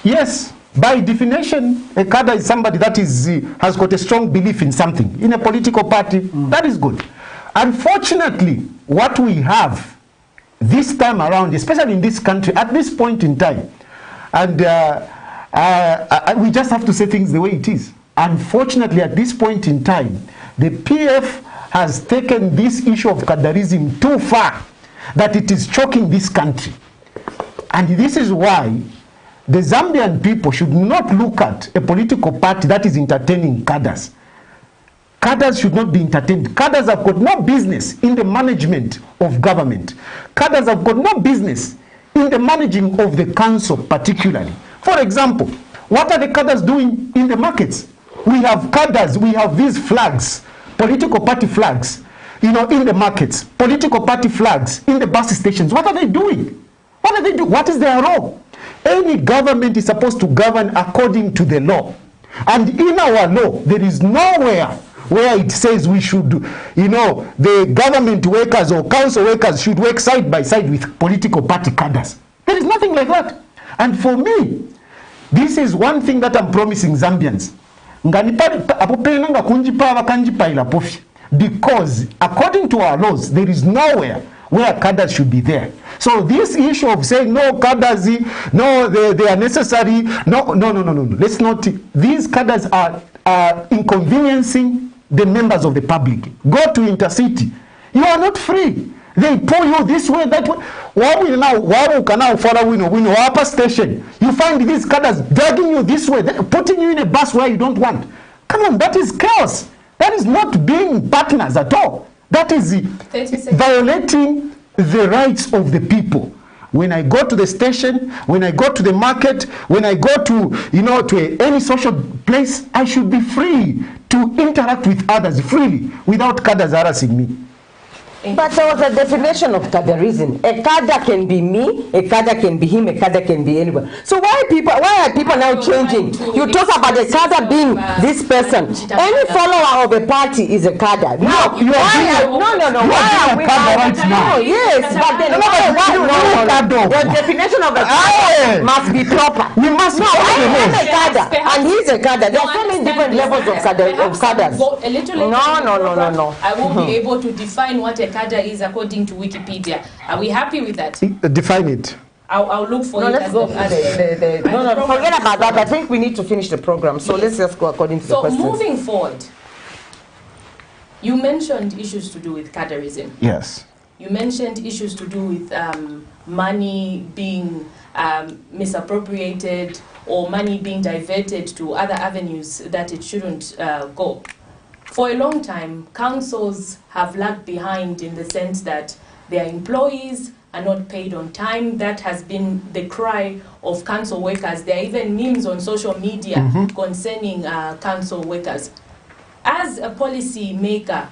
Yes, by definition, a cadre is somebody that has got a strong belief in something, in a political party. That is good. Unfortunately, what we have this time around, especially in this country, at this point in time, and we just have to say things the way it is. Unfortunately, at this point in time, the PF has taken this issue of cadreism too far that it is choking this country. And this is why the Zambian people should not look at a political party that is entertaining cadres. Cadres should not be entertained. Cadres have got no business in the management of government. Cadres have got no business in the managing of the council particularly. For example, what are the cadres doing in the markets? We have cadres, we have these flags, political party flags, you know, in the markets, political party flags in the bus stations. What are they doing? What are they doing? What is their role? Any government is supposed to govern according to the law. And in our law, there is nowhere where it says we should, you know, the government workers or council workers should work side by side with political party cadres. There is nothing like that. And for me, this is one thing that I'm promising Zambians. Because according to our laws, there is nowhere where cadres should be there. So this issue of saying no cadres, no, they are necessary, no. Let's not. These cadres are inconveniencing the members of the public. Go to Intercity. You are not free. They pull you this way, that way. Why we can now follow upper station? You find these cadres dragging you this way, putting you in a bus where you don't want. Come on, that is chaos. That is not being partners at all. That is violating the rights of the people. When I go to the station, when I go to the market, when I go to, you know, to any social place, I should be free to interact with others freely without cadres harassing me. But there was a definition of cadreism. A cadre can be me, a cadre can be him, a cadre can be anyone. So why are people now changing? You talk about a cadre being this person. Any follower of a party is a cadre. No. Why are we right now? Yes, but then the definition of a cadre must be proper. We must know I'm a cadre and he's a cadre. There are so many different levels of cadres. No. I won't be able to define what a cadre is according to Wikipedia. Are we happy with that? Define it. I'll look for it. Let's go. No, forget about that. I think we need to finish the program. So let's just go according to the question. So moving forward, you mentioned issues to do with cadreism. Yes. You mentioned issues to do with money being misappropriated or money being diverted to other avenues that it shouldn't go. For a long time, councils have lagged behind in the sense that their employees are not paid on time. That has been the cry of council workers. There are even memes on social media concerning council workers. As a policy maker,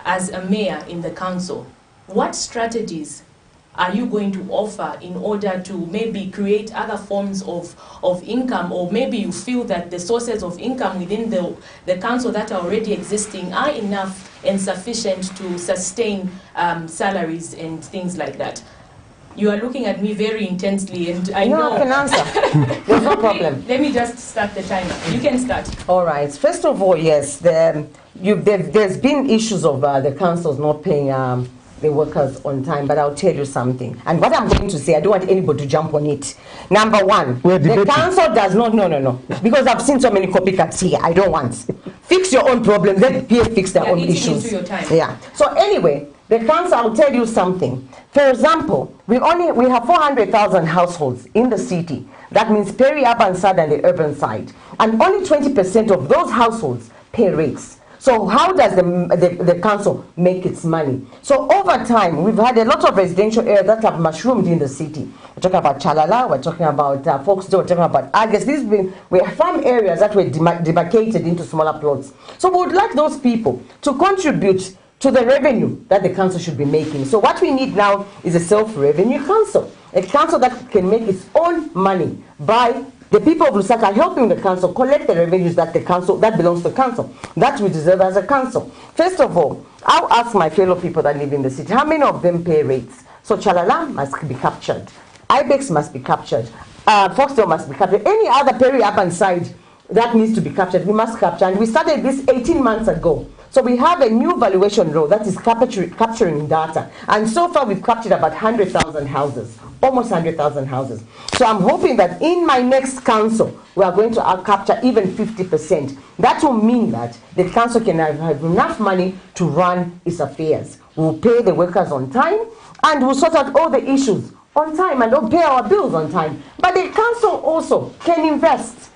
as a mayor in the council, what strategies are you going to offer in order to maybe create other forms of income, or maybe you feel that the sources of income within the council that are already existing are enough and sufficient to sustain salaries and things like that? You are looking at me very intensely, and I know. I can answer. There's no problem. Let me just start the timer. You can start. All right. First of all, yes, there's been issues of the councils not paying the workers on time, but I'll tell you something. And what I'm going to say, I don't want anybody to jump on it. Number one, the council does not, no, because I've seen so many copycats here. I don't want. Fix your own problems, let PA fix their own issues. Into your time. Yeah. So anyway, the council, I'll tell you something. For example, we have 400,000 households in the city. That means peri-urban side and the urban side. And only 20% of those households pay rates. So how does the council make its money? So over time, we've had a lot of residential areas that have mushroomed in the city. We're talking about Chalala, we're talking about Foxdale, we're talking about Agus. These were farm areas that were demarcated into smaller plots. So we would like those people to contribute to the revenue that the council should be making. So what we need now is a self-revenue council. A council that can make its own money by The people of Lusaka are helping the council collect the revenues that belongs to the council, that we deserve as a council. First of all, I'll ask my fellow people that live in the city, how many of them pay rates? So Chalala must be captured, Ibex must be captured, Foxtel must be captured, any other peri-urban side that needs to be captured, we must capture. And we started this 18 months ago. So we have a new valuation role that is capturing data. And so far we've captured about 100,000 houses, almost 100,000 houses. So I'm hoping that in my next council, we are going to capture even 50%. That will mean that the council can have enough money to run its affairs. We'll pay the workers on time, and we'll sort out all the issues on time, and we'll pay our bills on time. But the council also can invest.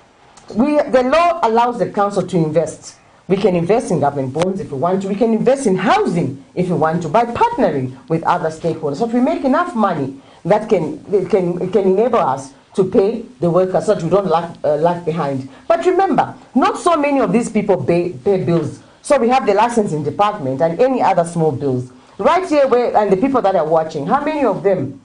The law allows the council to invest. We can invest in government bonds if we want to. We can invest in housing if we want to, by partnering with other stakeholders. So if we make enough money, that can enable us to pay the workers so that we don't lag behind. But remember, not so many of these people pay bills. So we have the licensing department and any other small bills. Right here, and the people that are watching, how many of them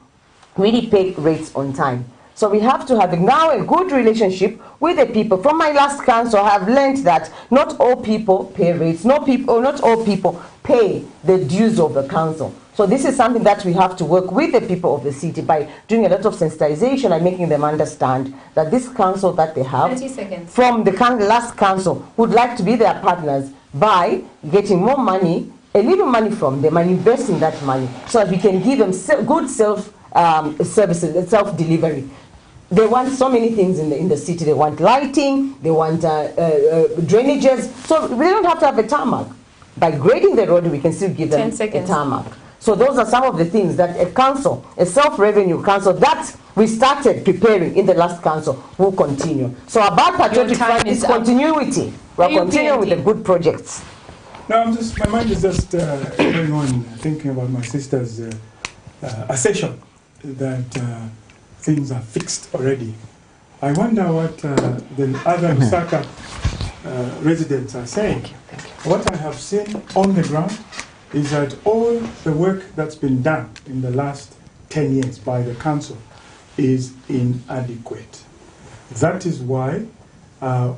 really pay rates on time? So we have to have now a good relationship with the people. From my last council, I have learned that not all people pay rates, not all people pay the dues of the council. So this is something that we have to work with the people of the city by doing a lot of sensitization and making them understand that this council that they have 30 seconds. From the last council would like to be their partners by getting more money, a little money from them, and investing that money so that we can give them good services, self-delivery. They want so many things in the city. They want lighting, they want drainages. So we don't have to have a tarmac. By grading the road, we can still give them a tarmac. So those are some of the things that a council, a self-revenue council, that we started preparing in the last council, will continue. So about Patriotic Front is continuity. We're continuing with the good projects. No, my mind is just going on thinking about my sister's assertion that things are fixed already. I wonder what the other Lusaka residents are saying. What I have seen on the ground is that all the work that's been done in the last 10 years by the council is inadequate. That is why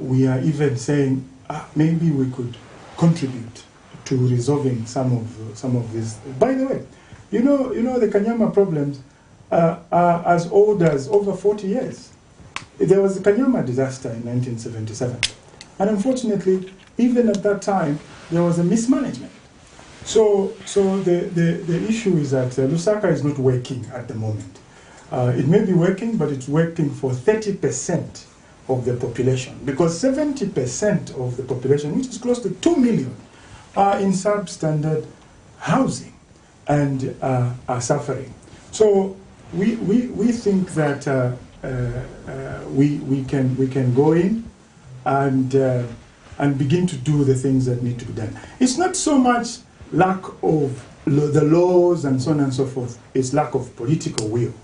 we are even saying maybe we could contribute to resolving some of this. By the way, you know the Kanyama problems are as old as over 40 years. There was the Kanyama disaster in 1977. And unfortunately, even at that time, there was a mismanagement. So the issue is that Lusaka is not working at the moment. It may be working, but it's working for 30% of the population, because 70% of the population, which is close to 2 million, are in substandard housing and are suffering. So we think that we can go in and begin to do the things that need to be done. It's not so much lack of the laws and so on and so forth. It's lack of political will,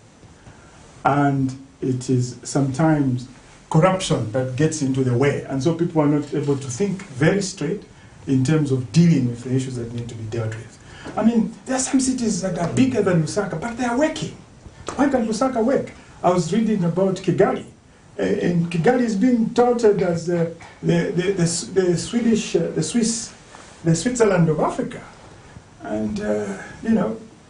and it is sometimes corruption that gets into the way, and so people are not able to think very straight in terms of dealing with the issues that need to be dealt with. I mean, there are some cities that are bigger than Lusaka, but they are working. Why can't Lusaka work? I was reading about Kigali, and Kigali is being touted as the Switzerland of Africa. And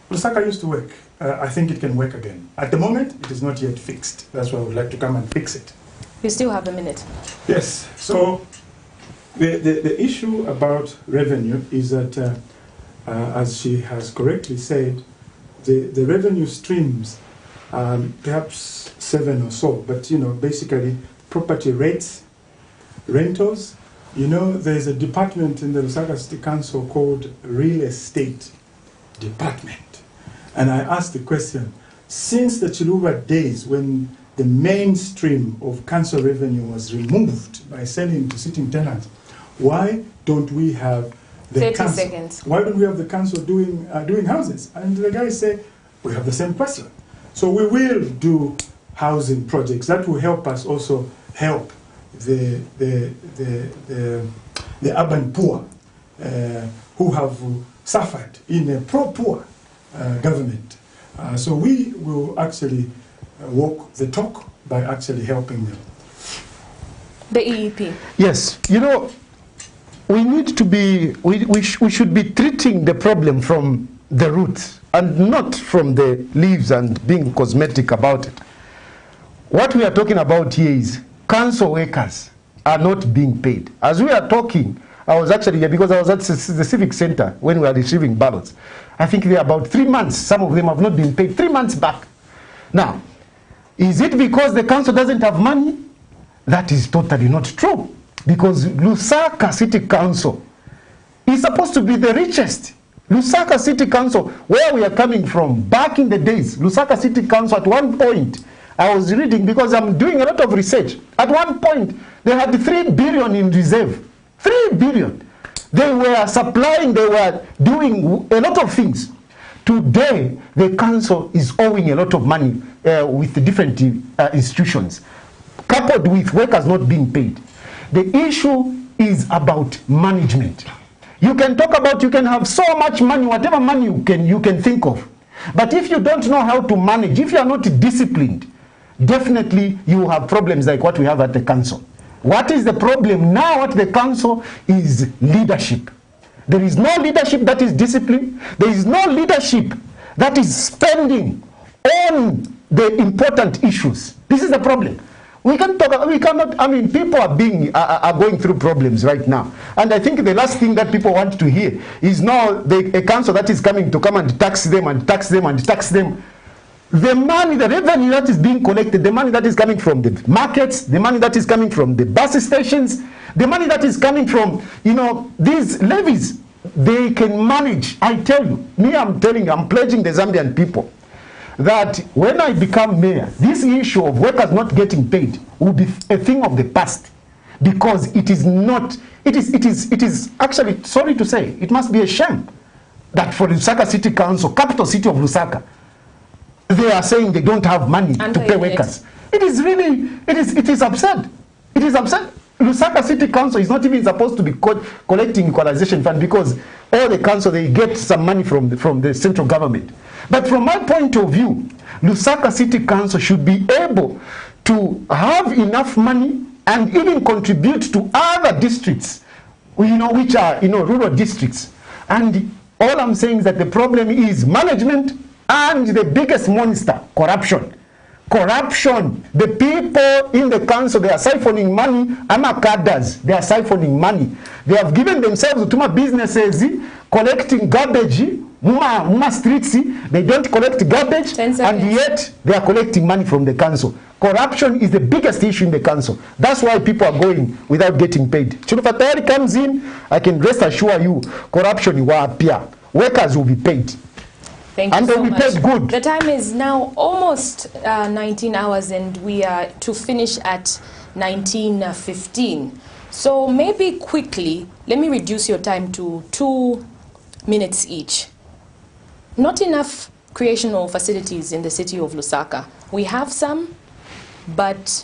Lusaka used to work. I think it can work again. At the moment, it is not yet fixed. That's why I would like to come and fix it. We still have a minute. Yes. So the issue about revenue is that, as she has correctly said, the revenue streams, perhaps 7 or so, but basically property rates, rentals. There's a department in the Lusaka City Council called Real Estate Department. And I asked the question, since the Chiluba days when the mainstream of council revenue was removed by selling to sitting tenants, why don't we have the council? Why don't we have the council doing houses? And the guys say, we have the same question. So we will do housing projects. That will help us also help the urban poor who have suffered in a pro-poor government. So we will actually walk the talk by actually helping them. The EEP. Yes, you know, we need to be, we should be treating the problem from the roots and not from the leaves and being cosmetic about it. What we are talking about here is council workers are not being paid. As we are talking, I was actually here because I was at the Civic Center when we were receiving ballots. I think they're about 3 months. Some of them have not been paid 3 months back. Now, is it because the council doesn't have money? That is totally not true. Because Lusaka City Council is supposed to be the richest. Lusaka City Council, where we are coming from, back in the days, Lusaka City Council at one point, I was reading because I'm doing a lot of research. At one point, they had 3 billion in reserve. 3 billion. They were supplying, they were doing a lot of things. Today, the council is owing a lot of money with the different institutions, coupled with workers not being paid. The issue is about management. You can talk about, you can have so much money, whatever money you can think of. But if you don't know how to manage, if you are not disciplined, definitely you have problems like what we have at the council. What is the problem now at the council is leadership. There is no leadership that is disciplined. There is no leadership that is spending on the important issues. This is the problem. We cannot, I mean, people are going through problems right now. And I think the last thing that people want to hear is now a council that is coming to come and tax them and tax them and tax them. The money, the revenue that is being collected, the money that is coming from the markets, the money that is coming from the bus stations, the money that is coming from, you know, these levies, they can manage. I tell you, I'm pledging the Zambian people that when I become mayor, this issue of workers not getting paid will be a thing of the past, because it is not, it is actually, sorry to say, it must be a shame that for Lusaka City Council, capital city of Lusaka, they are saying they don't have money to pay workers. It is really, it is absurd. It is absurd. Lusaka City Council is not even supposed to be collecting equalization fund, because all the council, they get some money from the central government. But from my point of view, Lusaka City Council should be able to have enough money and even contribute to other districts, you know, which are, you know, rural districts. And all I'm saying is that the problem is management, and the biggest monster, corruption. Corruption. The people in the council, they are siphoning money. Cadres, they are siphoning money. They have given themselves to my businesses, collecting garbage, muma streets. They don't collect garbage, and yet they are collecting money from the council. Corruption is the biggest issue in the council. That's why people are going without getting paid. CHILUFYA TAYALI comes in, I can rest assure you, corruption will appear. Workers will be paid. Thank you so much. Good. The time is now almost 19 hours, and we are to finish at 19:15. So maybe quickly, let me reduce your time to 2 minutes each. Not enough recreational facilities in the city of Lusaka. We have some, but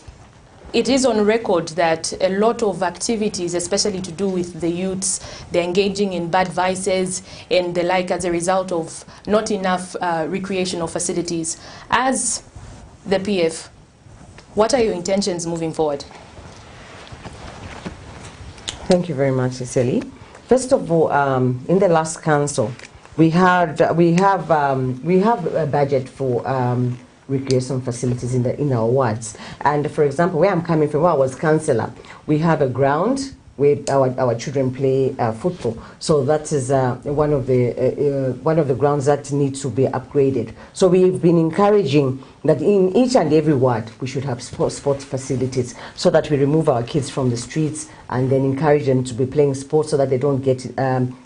it is on record that a lot of activities, especially to do with the youths, they're engaging in bad vices and the like as a result of not enough recreational facilities. As the PF, what are your intentions moving forward? Thank you very much, Cecily. First of all, in the last council, we have a budget for recreation facilities in our wards. And for example, where I'm coming from, where I was councillor, we have a ground where our children play football. So that is one of the grounds that needs to be upgraded. So we've been encouraging that in each and every ward we should have sports facilities, so that we remove our kids from the streets and then encourage them to be playing sports, so that they don't get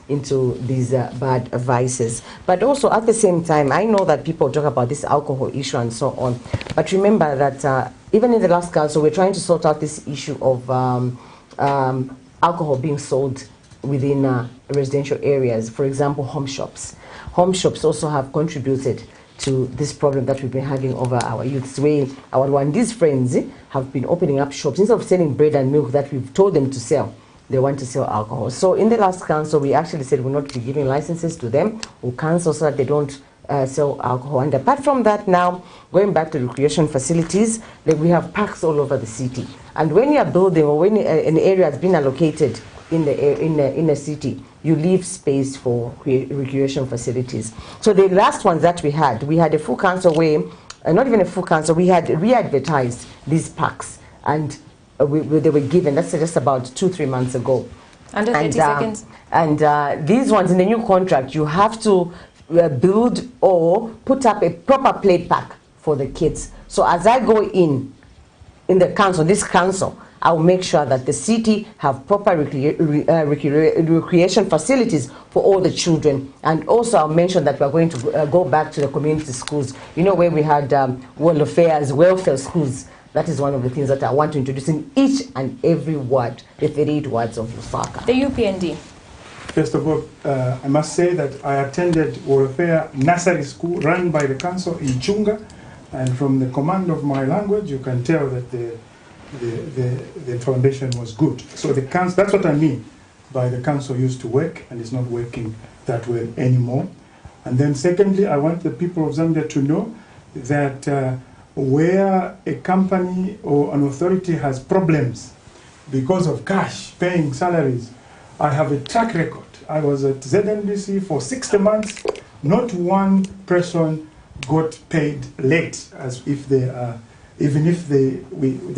into these bad vices. But also at the same time, I know that people talk about this alcohol issue and so on. But remember that even in the last council, we're trying to sort out this issue of alcohol being sold within residential areas. For example, home shops. Home shops also have contributed to this problem that we've been having over our youths, where our Rwandese friends have been opening up shops. Instead of selling bread and milk that we've told them to sell, they want to sell alcohol. So in the last council, we actually said we'll not be giving licenses to them. We'll cancel so that they don't sell alcohol. And apart from that, now, going back to recreation facilities, like we have parks all over the city. And when you are building, or when an area has been allocated in the city, you leave space for recreation facilities. So the last ones that we had a full council where, not even a full council, we had re-advertised these parks, and they were given, that's just about 2-3 months ago. Under 30 seconds. And these ones in the new contract, you have to build or put up a proper play park for the kids. So as I go in the council, this council, I'll make sure that the city have proper recreation facilities for all the children. And also I'll mention that we're going to go back to the community schools. You know, where we had welfare schools. That is one of the things that I want to introduce in each and every ward, the 38 wards of Lusaka. The UPND. First of all, I must say that I attended welfare nursery school run by the council in Chunga, and from the command of my language, you can tell that the foundation was good. So the council, that's what I mean by the council used to work, and it's not working that way anymore. And then secondly, I want the people of Zambia to know that where a company or an authority has problems because of cash, paying salaries, I have a track record. I was at ZNBC for 60 months. Not one person got paid late, as if they are, even if they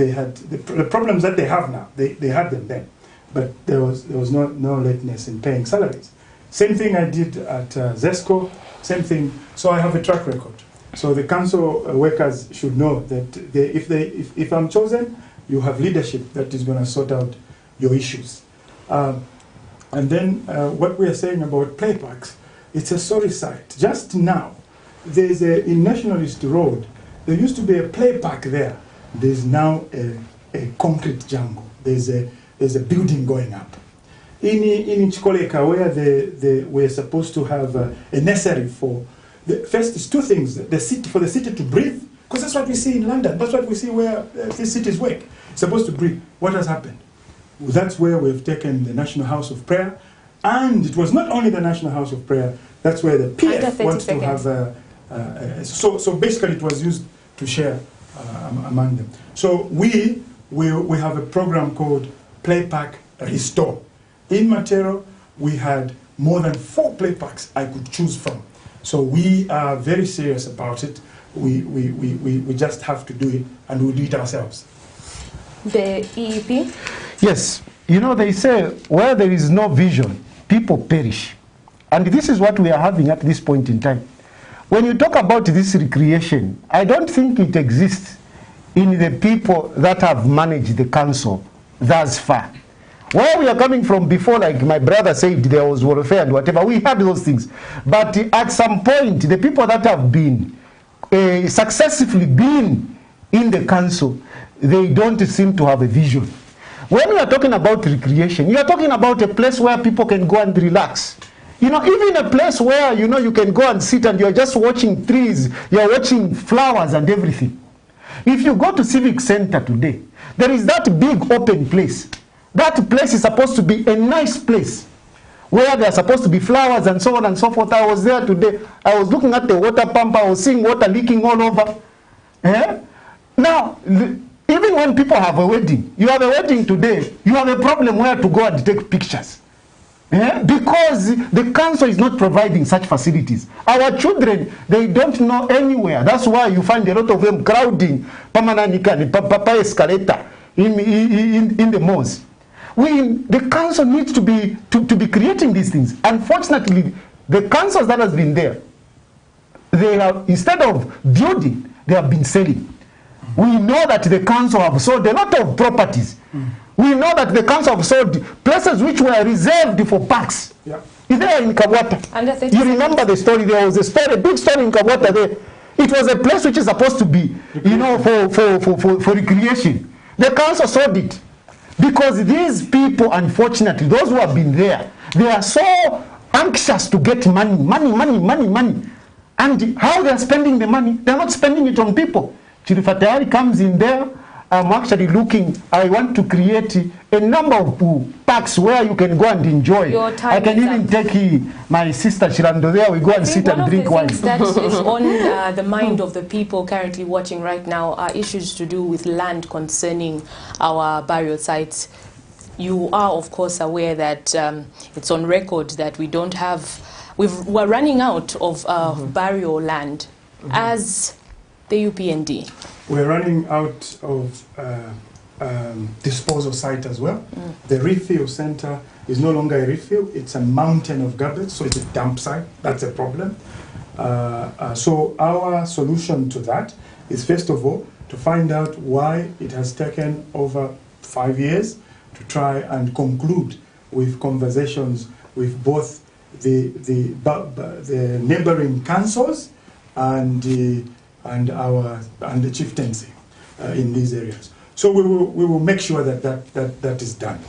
had the problems that they have now. They had them then, but there was no lateness in paying salaries. Same thing I did at ZESCO. Same thing. So I have a track record. So the council workers should know that if I'm chosen, you have leadership that is going to sort out your issues. And then what we are saying about play parks, it's a sorry sight. Just now, there's in Nationalist Road, there used to be a play park there. There's now a concrete jungle. There's a building going up. In Chikoleka, where we're supposed to have a nursery for, first is two things: for the city to breathe, because that's what we see in London. That's what we see where these cities work. It's supposed to breathe. What has happened? That's where we've taken the National House of Prayer, and it was not only the National House of Prayer. That's where the PF wants to have. So basically, it was used to share among them. So we have a program called Play Park Restore. In Matero, we had more than 4 play parks I could choose from. So we are very serious about it. We just have to do it, and we'll do it ourselves. The EEP? Yes. You know, they say where there is no vision, people perish. And this is what we are having at this point in time. When you talk about this recreation, I don't think it exists in the people that have managed the council thus far. Where we are coming from before, like my brother said, there was welfare and whatever, we had those things. But at some point, the people that have been successfully been in the council, they don't seem to have a vision. When we are talking about recreation, you are talking about a place where people can go and relax. You know, even a place where, you know, you can go and sit and you're just watching trees, you're watching flowers and everything. If you go to Civic Center today, there is that big open place. That place is supposed to be a nice place where there are supposed to be flowers and so on and so forth. I was there today. I was looking at the water pump. I was seeing water leaking all over. Now, even when people have a wedding, you have a wedding today, you have a problem where to go and take pictures. Because the council is not providing such facilities. Our children, they don't know anywhere. That's why you find a lot of them crowding Papa escalator in the malls. The council needs to be creating these things. Unfortunately, the councils that has been there, they have, instead of building, they have been selling. We know that the council have sold a lot of properties. We know that the council have sold places which were reserved for parks. Yeah. There in Kabwata. You remember the story? There was a big story in Kabwata there. It was a place which is supposed to be, you know, for recreation. The council sold it. Because these people, unfortunately, those who have been there, they are so anxious to get money. And how they are spending the money, they are not spending it on people. CHILUFYA comes in there I'm actually looking, I want to create a number of parks where you can go and enjoy. Your time I can even take my sister Chilando there, we go and sit and drink wine. One of the things that is on the mind of the people currently watching right now are issues to do with land concerning our burial sites. You are, of course, aware that it's on record that we don't have, we're running out of burial land as the UPND. We're running out of disposal site as well. The refill center is no longer a refill, it's a mountain of garbage, so it's a dump site. That's a problem. So our solution to that is, first of all, to find out why it has taken over 5 years to try and conclude with conversations with both the neighboring councils and the chieftaincy in these areas. So we will make sure that is done.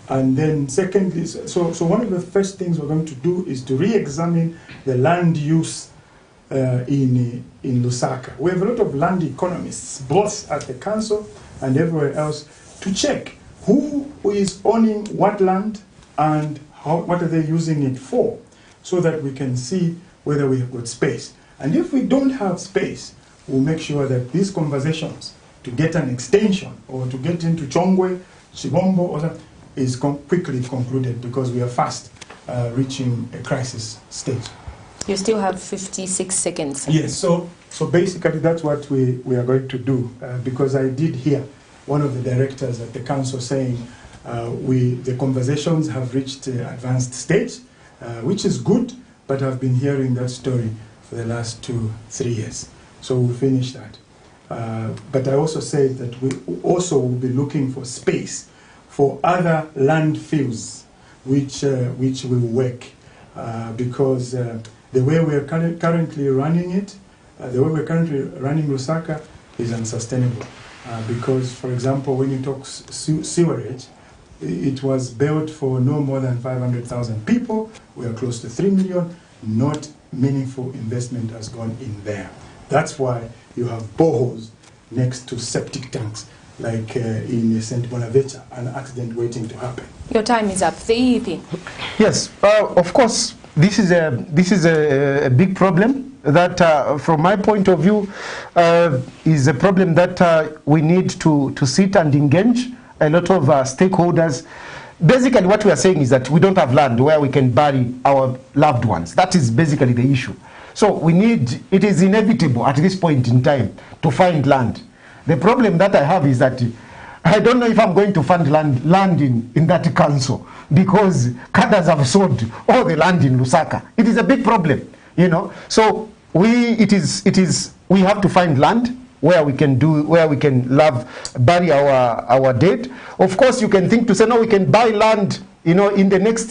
And then secondly, so one of the first things we're going to do is to re-examine the land use in Lusaka. We have a lot of land economists, both at the council and everywhere else, to check who is owning what land and what are they using it for, so that we can see whether we have got space. And if we don't have space, we'll make sure that these conversations to get an extension or to get into Chongwe, Chibombo, or something, is quickly concluded, because we are fast reaching a crisis stage. You still have 56 seconds. Yes, so basically that's what we are going to do, because I did hear one of the directors at the council saying the conversations have reached an advanced stage, which is good, but I've been hearing that story for the last 2-3 years. So we'll finish that. But I also said that we also will be looking for space for other landfills which will work, because the way we are currently running it, the way we're currently running Lusaka is unsustainable. Because, for example, when you talk sewerage, it was built for no more than 500,000 people. We are close to 3 million. Not meaningful investment has gone in there. That's why you have boreholes next to septic tanks, like in St. Bonaventure, an accident waiting to happen. Your time is up. The EEP. Yes, of course, this is a big problem that, from my point of view, is a problem that we need to sit and engage a lot of stakeholders. Basically, what we are saying is that we don't have land where we can bury our loved ones. That is basically the issue. So we need, it is inevitable at this point in time to find land. The problem that I have is that I don't know if I'm going to find land in that council, because cadres have sold all the land in Lusaka. It is a big problem, you know. So we have to find land where we can bury our dead. Of course, you can think to say, no, we can buy land, you know, in the next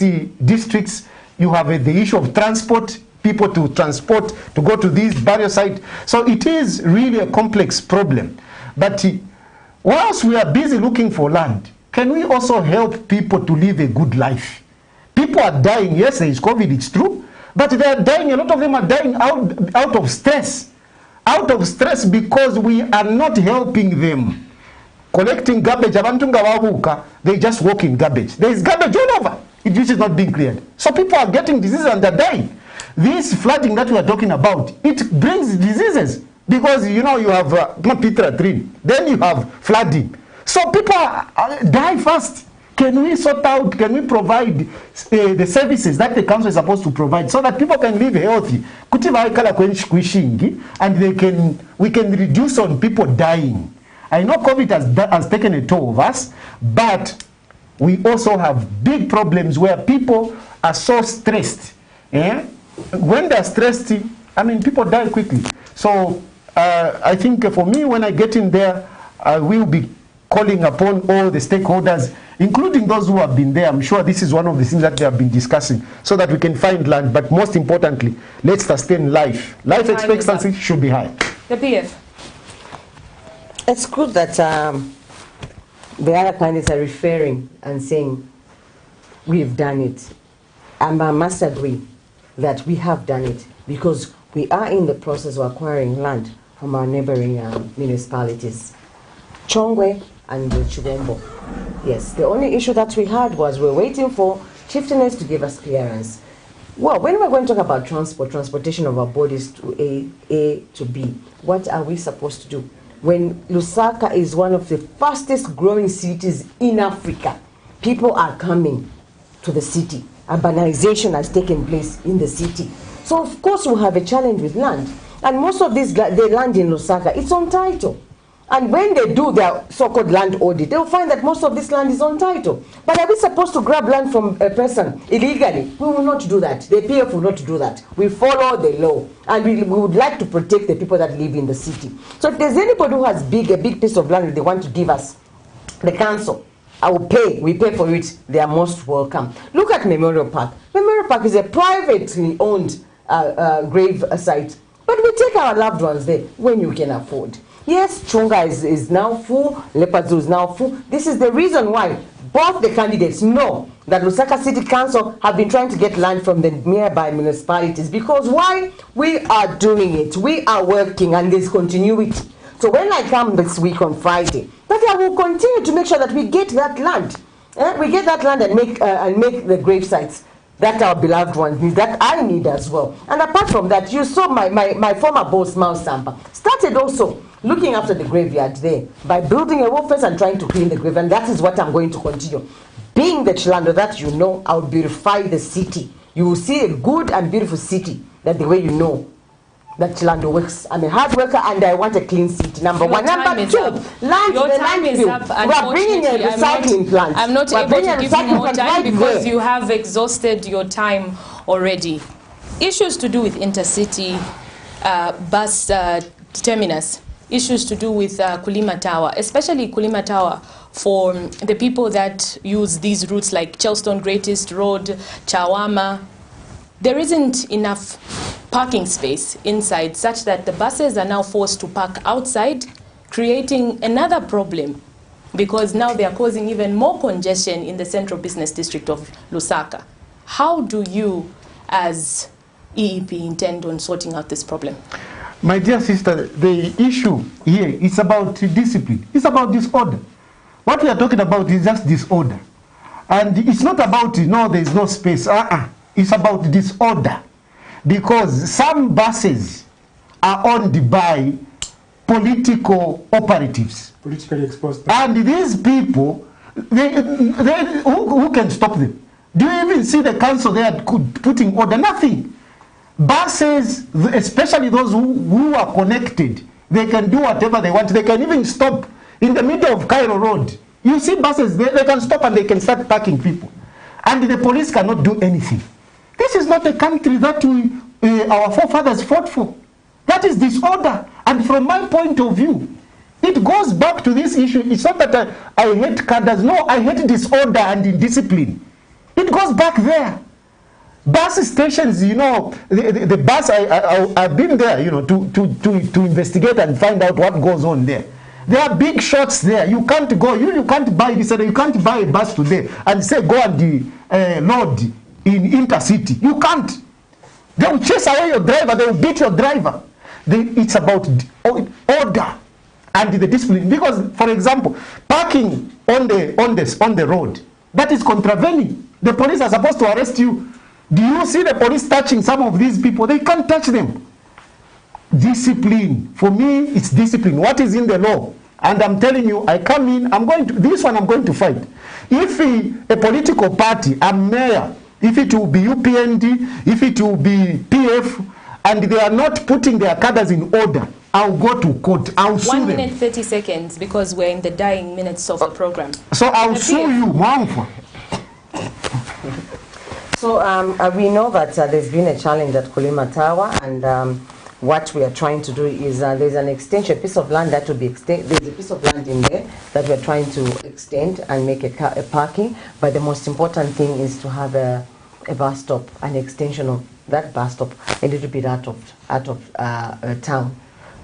districts. You have the issue of transport, people to transport to go to these burial sites. So it is really a complex problem. But whilst we are busy looking for land, can we also help people to live a good life? People are dying. Yes, there is COVID, it's true, but they are dying. A lot of them are dying out of stress. Out of stress because we are not helping them. Collecting garbage, they just walk in garbage. There is garbage all over, which is not being cleared. So people are getting diseases and they're dying. This flooding that we are talking about, it brings diseases. Because, you know, you have then you have flooding. So people die fast. Can we sort out, can we provide the services that the council is supposed to provide so that people can live healthy? And we can reduce on people dying. I know COVID has taken a toll of us, but we also have big problems where people are so stressed. When they're stressed, I mean, people die quickly. So I think for me, when I get in there, I will be calling upon all the stakeholders, including those who have been there. I'm sure this is one of the things that they have been discussing, so that we can find land. But most importantly, let's sustain life. Life expectancy should be high. The PF. It's good that the other candidates are referring and saying, we've done it. And I must agree that we have done it, because we are in the process of acquiring land from our neighboring municipalities. Chongwe and Chugombo. Yes, the only issue that we had was we're waiting for chieftainess to give us clearance. Well, when we're going to talk about transportation of our bodies to A to B, what are we supposed to do? When Lusaka is one of the fastest growing cities in Africa, people are coming to the city. Urbanization has taken place in the city. So of course we'll have a challenge with land. And most of this, the land in Lusaka, it's on title. And when they do their so-called land audit, they'll find that most of this land is on title. But are we supposed to grab land from a person illegally? We will not do that. The PF will not do that. We follow the law. And we would like to protect the people that live in the city. So if there's anybody who has a big piece of land that they want to give us, the council, I will pay. We pay for it. They are most welcome. Look at Memorial Park. Memorial Park is a privately owned grave site. But we take our loved ones there when you can afford. Yes, Chunga is now full, Leopard Zoo is now full. This is the reason why both the candidates know that Lusaka City Council have been trying to get land from the nearby municipalities. Because why? We are doing it. We are working and there's continuity. So when I come this week on Friday, that I will continue to make sure that we get that land. We get that land and make the grave sites that our beloved ones need, that I need as well. And apart from that, you saw my former boss, Mao Sampa, started also looking after the graveyard there by building a wall fence and trying to clean the grave. And that is what I'm going to continue. Being the Chilando that you know, I'll beautify the city. You will see a good and beautiful city that the way you know that Chilando works. I'm a hard worker and I want a clean city. Number one. Number two, land. Your time is up. We are bringing a recycling plant. I'm not able to give you more time because you have exhausted your time already. Issues to do with intercity bus terminus. Issues to do with Kulima Tower, especially Kulima Tower for the people that use these routes like Chelston Greatest Road, Chawama. There isn't enough parking space inside such that the buses are now forced to park outside, creating another problem because now they are causing even more congestion in the central business district of Lusaka. How do you as EEP intend on sorting out this problem? My dear sister, the issue here is about discipline. It's about disorder. What we are talking about is just disorder. And it's not about, there is no space. It's about disorder. Because some buses are owned by political operatives. Politically exposed. And these people, who can stop them? Do you even see the council there putting order? Nothing. Buses, especially those who are connected, they can do whatever they want. They can even stop in the middle of Cairo Road. You see buses, they can stop and they can start packing people. And the police cannot do anything. This is not a country that our forefathers fought for. That is disorder. And from my point of view, it goes back to this issue. It's not that I hate cadres. No, I hate disorder and indiscipline. It goes back there. Bus stations, the bus, I've been there, to investigate and find out what goes on there. There are big shots there. You can't go, you can't buy this, you can't buy a bus today and say go and load in intercity. You can't. They will chase away your driver, they will beat your driver. It's about order and the discipline. Because, for example, parking on the road, that is contravening. The police are supposed to arrest you. Do you see the police touching some of these people? They can't touch them. Discipline. For me, it's discipline. What is in the law? And I'm telling you, I come in, I'm going to fight. If a political party, a mayor, if it will be UPND, if it will be PF, and they are not putting their cadres in order, I'll go to court. I'll sue them. 1 minute 30 seconds because we're in the dying minutes of the program. So I'll sue you, Mwamfa. So we know that there's been a challenge at Kulima Tower, and what we are trying to do is there's an extension, a piece of land that will be extended. There's a piece of land in there that we're trying to extend and make a parking. But the most important thing is to have a bus stop, an extension of that bus stop a little bit out of town,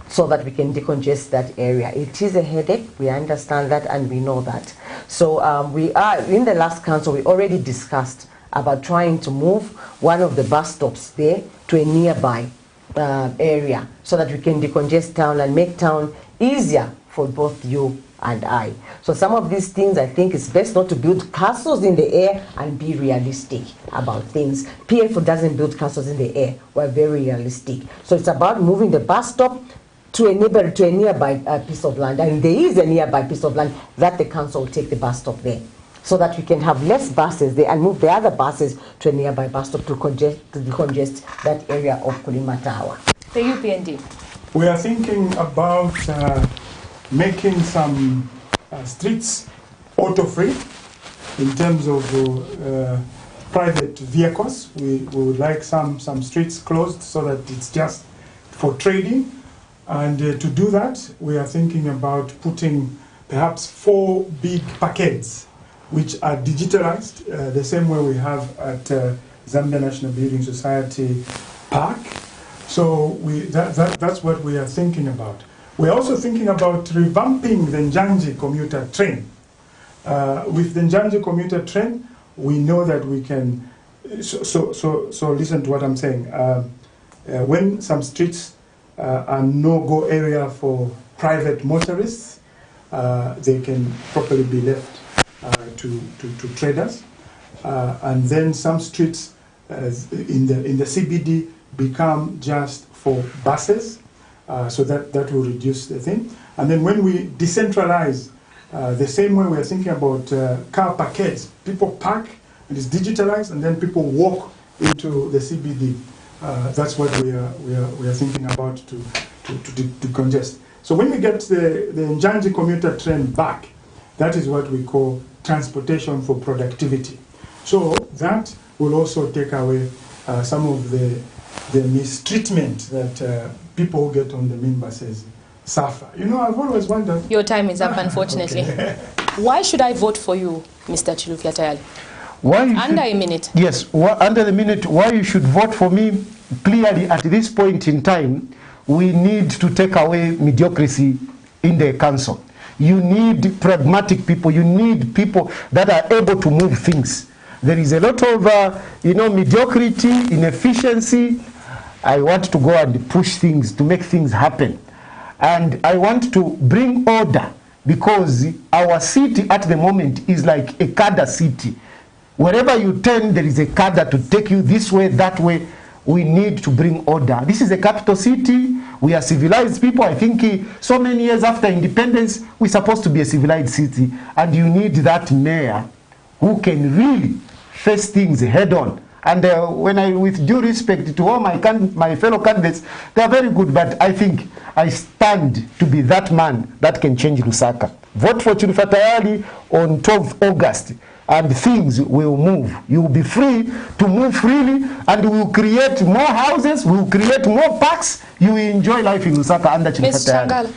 so that we can decongest that area. It is a headache. We understand that and we know that. So we are in the last council. We already discussed about trying to move one of the bus stops there to a nearby area so that we can decongest town and make town easier for both you and I. So some of these things, I think it's best not to build castles in the air and be realistic about things. PF doesn't build castles in the air. We're very realistic. So it's about moving the bus stop to a nearby piece of land. And there is a nearby piece of land that the council will take the bus stop there, so that we can have less buses there and move the other buses to a nearby bus stop to decongest that area of Kulimatawa. The UPND. We are thinking about making some streets auto-free in terms of private vehicles. We would like some streets closed so that it's just for trading. And to do that, we are thinking about putting perhaps 4 big packets which are digitalized, the same way we have at Zambia National Building Society Park. So that's what we are thinking about. We're also thinking about revamping the Njanji commuter train. With the Njanji commuter train, we know that we can, so listen to what I'm saying. When some streets are no-go area for private motorists, they can properly be left to traders. And then some streets in the CBD become just for buses, so that will reduce the thing. And then when we decentralize, the same way we're thinking about car parkades, people park and it's digitalized, and then people walk into the CBD. That's what we are thinking about to decongest. So when we get the Njanji commuter train back, that is what we call transportation for productivity. So that will also take away some of the mistreatment that people who get on the main buses suffer. You know, I've always wondered. Your time is up, unfortunately. Okay. Why should I vote for you, Mr. Chilufya Tayali? Under a minute. Yes, under the minute. Why you should vote for me? Clearly, at this point in time, we need to take away mediocrity in the council. You need pragmatic people. You need people that are able to move things. There is a lot of, mediocrity, inefficiency. I want to go and push things, to make things happen. And I want to bring order, because our city at the moment is like a cadre city. Wherever you turn, there is a cadre to take you this way, that way. We need to bring order. This is a capital city. We are civilized people. I think so many years after independence, we're supposed to be a civilized city. And you need that mayor who can really face things head on. And with due respect to all my fellow candidates, they are very good, but I think I stand to be that man that can change Lusaka. Vote for Chilufya Tayali on 12th August. And things will move. You will be free to move freely, and we will create more houses, we will create more parks. You will enjoy life in Lusaka under Chilufya Tayali.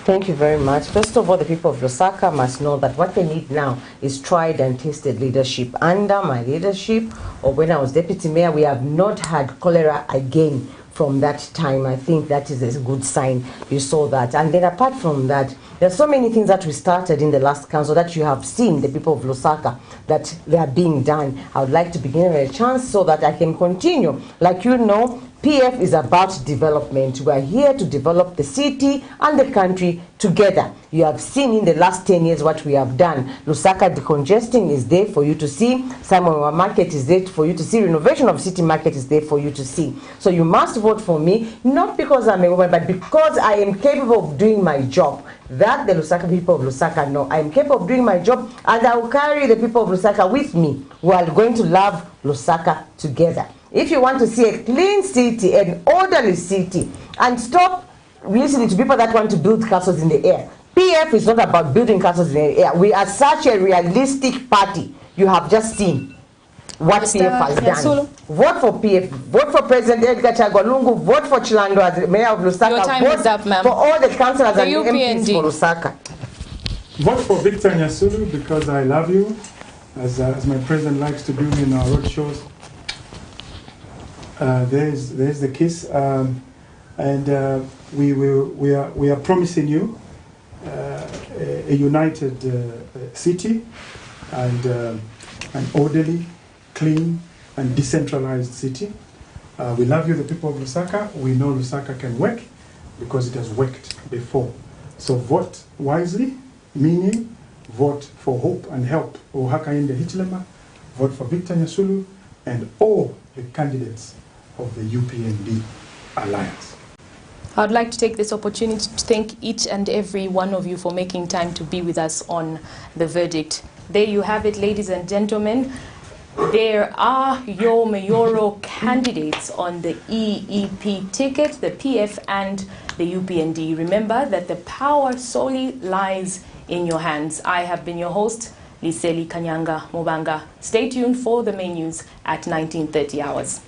Thank you very much. First of all, the people of Lusaka must know that what they need now is tried and tested leadership. Under my leadership, or when I was deputy mayor, we have not had cholera again from that time. I think that is a good sign. You saw that. And then apart from that, there are so many things that we started in the last council that you have seen, the people of Lusaka, that they are being done. I would like to begin with a chance so that I can continue. Like you know, PF is about development. We are here to develop the city and the country together. You have seen in the last 10 years what we have done. Lusaka decongesting is there for you to see. Simon Market is there for you to see. Renovation of City Market is there for you to see. So you must vote for me, not because I'm a woman, but because I am capable of doing my job. That the Lusaka people of Lusaka know. I am capable of doing my job, and I will carry the people of Lusaka with me. We are going to love Lusaka together. If you want to see a clean city, an orderly city, and stop listening to people that want to build castles in the air. PF is not about building castles in the air. We are such a realistic party. You have just seen what PF has done. Vote for PF. Vote for President Edgar Chagwa. Vote for Chilando as Mayor of Lusaka. Your time is up, ma'am. For all the councillors and MPs for Lusaka. Vote for Victor NYASULU because I love you, as my president likes to do in our road shows. There's the kiss, and we are promising you a united city and an orderly, clean, and decentralized city. We love you, the people of Lusaka. We know Lusaka can work because it has worked before. So vote wisely, meaning vote for hope and help. Ohakainde Hichilema, vote for Victor NYASULU and all the candidates of the UPND Alliance. I'd like to take this opportunity to thank each and every one of you for making time to be with us on the verdict. There you have it, ladies and gentlemen. There are your mayoral candidates on the EEP ticket, the PF and the UPND. Remember that the power solely lies in your hands. I have been your host, Liseli Kanyanga Mubanga. Stay tuned for the main news at 19:30 hours.